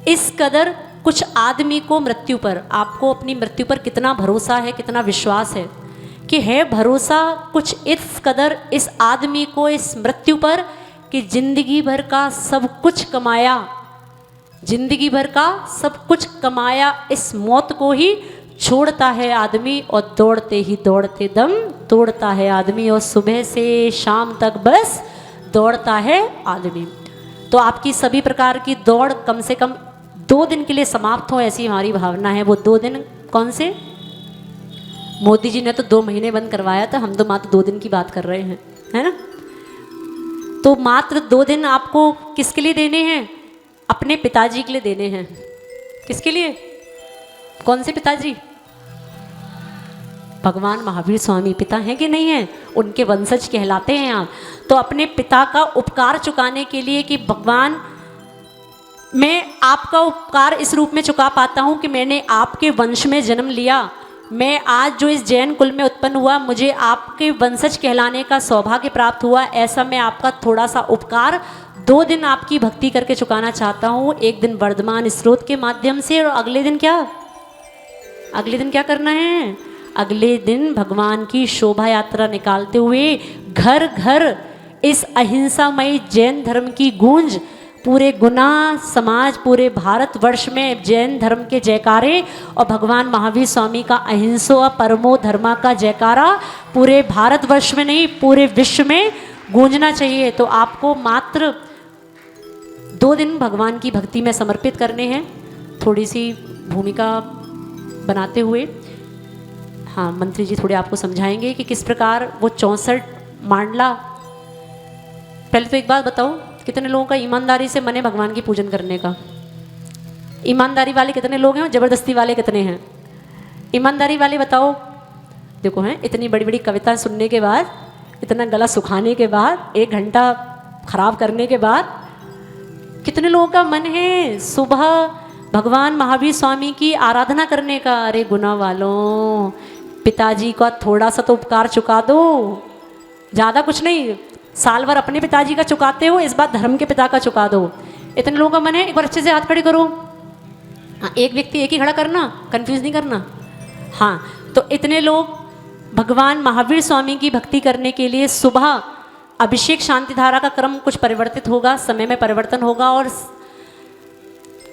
इस कदर कुछ आदमी को मृत्यु पर, आपको अपनी मृत्यु पर कितना भरोसा है, कितना विश्वास है, कि है भरोसा कुछ इस कदर इस आदमी को इस मृत्यु पर कि जिंदगी भर का सब कुछ कमाया, जिंदगी भर का सब कुछ कमाया इस मौत को ही छोड़ता है आदमी, और दौड़ते ही दौड़ते दम तोड़ता है आदमी, और सुबह से शाम तक बस दौड़ता है आदमी। तो आपकी सभी प्रकार की दौड़ कम से कम 2 दिन के लिए समाप्त हो, ऐसी हमारी भावना है। वो 2 दिन कौन से? मोदी जी ने तो 2 महीने बंद करवाया था, हम तो मात्र 2 दिन की बात कर रहे हैं, है ना। तो मात्र 2 दिन आपको किसके लिए देने हैं? अपने पिताजी के लिए देने हैं। किसके लिए? कौन से पिताजी? भगवान महावीर स्वामी पिता हैं कि नहीं हैं? उनके वंशज कहलाते हैं आप। तो अपने पिता का उपकार चुकाने के लिए कि भगवान मैं आपका उपकार इस रूप में चुका पाता हूँ कि मैंने आपके वंश में जन्म लिया, मैं आज जो इस जैन कुल में उत्पन्न हुआ, मुझे आपके वंशज कहलाने का सौभाग्य प्राप्त हुआ, ऐसा मैं आपका थोड़ा सा उपकार 2 दिन आपकी भक्ति करके चुकाना चाहता हूँ। एक दिन वर्धमान स्रोत के माध्यम से, और अगले दिन क्या? अगले दिन क्या करना है? अगले दिन भगवान की शोभा यात्रा निकालते हुए घर घर इस अहिंसामयी जैन धर्म की गूंज, पूरे गुना समाज, पूरे भारतवर्ष में जैन धर्म के जयकारे और भगवान महावीर स्वामी का अहिंसो परमो धर्मा का जयकारा पूरे भारतवर्ष में नहीं पूरे विश्व में गूंजना चाहिए। तो आपको मात्र 2 दिन भगवान की भक्ति में समर्पित करने हैं। थोड़ी सी भूमिका बनाते हुए हाँ मंत्री जी थोड़े आपको समझाएंगे कि किस प्रकार वो 64 मांडला। पहले तो एक बात बताओ, कितने लोगों का ईमानदारी से मन है भगवान की पूजन करने का? ईमानदारी वाले कितने लोग हैं और ज़बरदस्ती वाले कितने हैं? ईमानदारी वाले बताओ। देखो हैं इतनी बड़ी बड़ी कविता सुनने के बाद, इतना गला सुखाने के बाद, 1 घंटा खराब करने के बाद, कितने लोगों का मन है सुबह भगवान महावीर स्वामी की आराधना करने का? अरे गुना वालों, पिताजी का थोड़ा सा तो उपकार चुका दो, ज़्यादा कुछ नहीं, साल भर अपने पिताजी का चुकाते हो, इस बार धर्म के पिता का चुका दो। इतने लोगों का मन है, एक बार अच्छे से हाथ खड़े करो। हाँ, एक व्यक्ति एक ही खड़ा करना, कंफ्यूज नहीं करना। हाँ, तो इतने लोग भगवान महावीर स्वामी की भक्ति करने के लिए सुबह अभिषेक शांति धारा का क्रम कुछ परिवर्तित होगा, समय में परिवर्तन होगा, और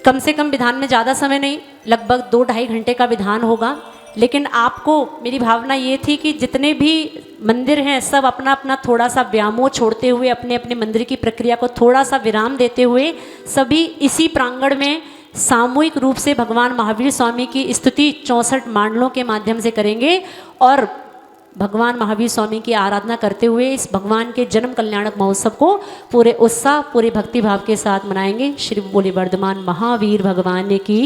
कम से कम विधान में ज़्यादा समय नहीं, लगभग 2-2.5 घंटे का विधान होगा। लेकिन आपको मेरी भावना ये थी कि जितने भी मंदिर हैं सब अपना अपना थोड़ा सा व्यामोह छोड़ते हुए, अपने अपने मंदिर की प्रक्रिया को थोड़ा सा विराम देते हुए, सभी इसी प्रांगण में सामूहिक रूप से भगवान महावीर स्वामी की स्तुति 64 मांडलों के माध्यम से करेंगे और भगवान महावीर स्वामी की आराधना करते हुए इस भगवान के जन्म कल्याणक महोत्सव को पूरे उत्साह, पूरे भक्तिभाव के साथ मनाएंगे। श्री बोले वर्धमान महावीर भगवान की।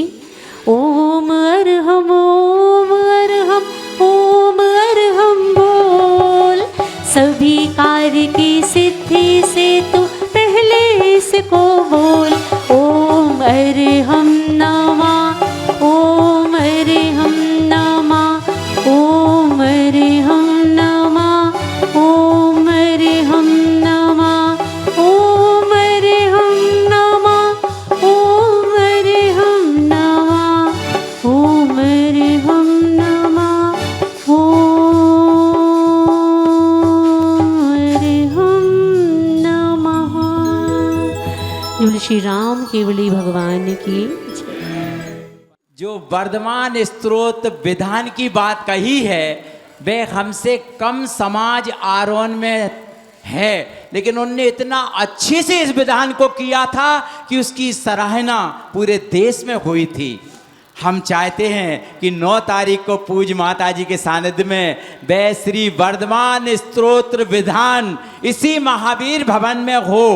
ओम अरहम ओम अरहम ओम अरहम बोल, सभी कार्य की सिद्धि से तू पहले इसको बोल। ओम अरहम नमः ओम अरहम नमः ओम अरहम नमः ओम अरहम नमः ओम अरहम नमः ओम अरहम नमः ओम अरहम नमः ओम अरहम नमः। बोले श्री राम केवली भगवान की। जो वर्धमान स्त्रोत विधान की बात कही है वह हमसे कम समाज आरोन में है, लेकिन उनने इतना अच्छे से इस विधान को किया था कि उसकी सराहना पूरे देश में हुई थी। हम चाहते हैं कि 9 तारीख को पूज माता जी के सानिध्य में वह श्री वर्धमान स्तोत्र विधान इसी महावीर भवन में हो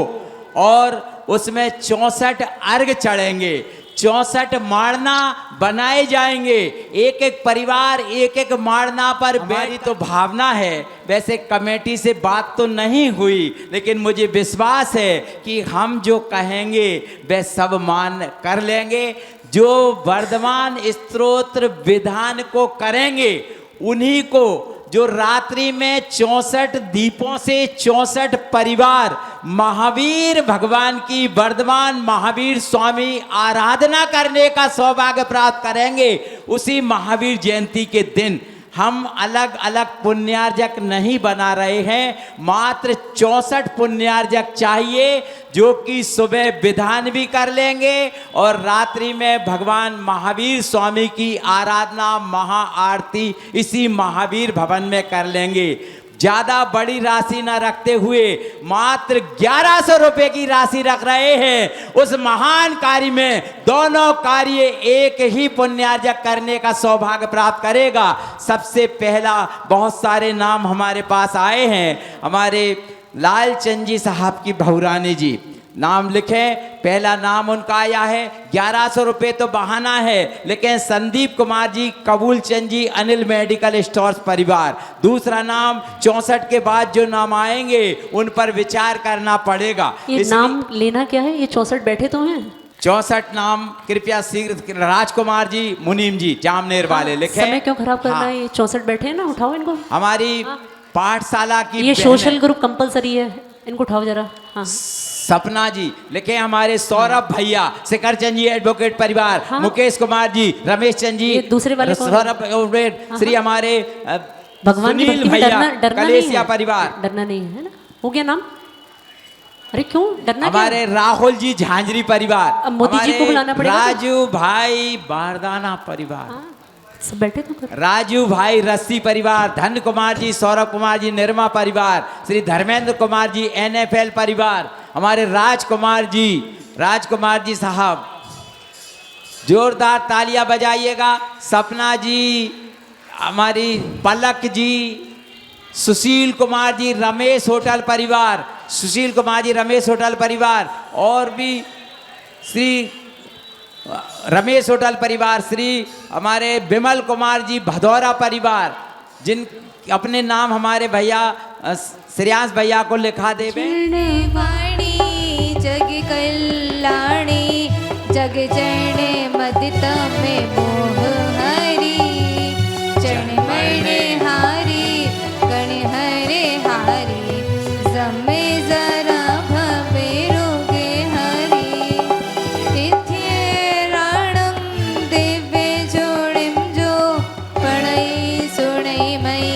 और उसमें 64 अर्घ चढ़ेंगे। 64 माड़ना बनाए जाएंगे। एक एक परिवार एक एक माड़ना पर। हमारी तो भावना है, वैसे कमेटी से बात तो नहीं हुई, लेकिन मुझे विश्वास है कि हम जो कहेंगे वह सब मान कर लेंगे। जो वर्धमान स्तोत्र विधान को करेंगे उन्हीं को, जो रात्रि में 64 दीपों से 64 परिवार महावीर भगवान की वर्धमान महावीर स्वामी आराधना करने का सौभाग्य प्राप्त करेंगे, उसी महावीर जयंती के दिन हम अलग अलग पुण्यार्जक नहीं बना रहे हैं। मात्र 64 पुण्यार्जक चाहिए, जो कि सुबह विधान भी कर लेंगे और रात्रि में भगवान महावीर स्वामी की आराधना महाआरती इसी महावीर भवन में कर लेंगे। ज्यादा बड़ी राशि न रखते हुए मात्र 1100 रुपए की राशि रख रहे हैं। उस महान कार्य में दोनों कार्य एक ही पुण्यार्जक करने का सौभाग्य प्राप्त करेगा। सबसे पहला, बहुत सारे नाम हमारे पास आए हैं। हमारे लालचंद जी साहब की बहुरानी जी नाम लिखें। पहला नाम उनका आया है। 1100 रुपये तो बहाना है, लेकिन संदीप कुमार जी, कबूल चंद जी, अनिल मेडिकल स्टोर्स परिवार। दूसरा नाम 64 के बाद जो नाम आएंगे उन पर विचार करना पड़ेगा। ये नाम लेना क्या है? ये 64 बैठे तो हैं। 64 नाम कृपया शीघ्र राजकुमार जी, मुनीम जी, जामनेर वाले लिखे। समय क्यों खराब करना है? ये 64 बैठे हैं ना, उठाओ इनको। हमारी पाठशाला की ये सोशल ग्रुप कंपलसरी है, इनको उठाओ जरा। हाँ, सपना जी लिखे। हमारे सौरभ भैया, शिखर चंद जी एडवोकेट परिवार, मुकेश कुमार जी, रमेश चंद जी, दूसरे वाले सौरभ श्री हमारे भगवान की सुनील भक्ति में भैया, डरना नहीं कलेसिया है। परिवार। डरना नहीं है ना? हो गया नाम? अरे क्यों डरना? हमारे राहुल जी झांझरी परिवार। अब मोदी जी को बुलाना पड़ेगा। राजू भाई बारदाना परिवार। सब बैठे तो कर। राजू भाई रस्सी परिवार, धन कुमार जी, सौरभ कुमार जी निर्मा परिवार, श्री धर्मेंद्र कुमार जी NFL परिवार, हमारे राजकुमार जी साहब, जोरदार तालियां बजाइएगा। सपना जी, हमारी पलक जी, सुशील कुमार जी, रमेश होटल परिवार, सुशील कुमार जी, रमेश होटल परिवार, और भी श्री रमेश होटल परिवार, श्री हमारे विमल कुमार जी भदौरा परिवार, जिन अपने नाम हमारे भैया श्रेयांश भैया को लिखा देवे। जग कल्याणी जग चरणे मदित में मोह हरि, चरण मणे हारी गण हरे हारी, जमे जरा भवे रोगे हरि, तिथ्ये राणम दिव्य जोड़िम जो पढ़ई सुनई मई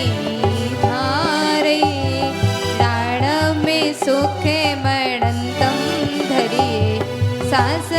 धारे, राण में सुखे मरणतम धरिए सास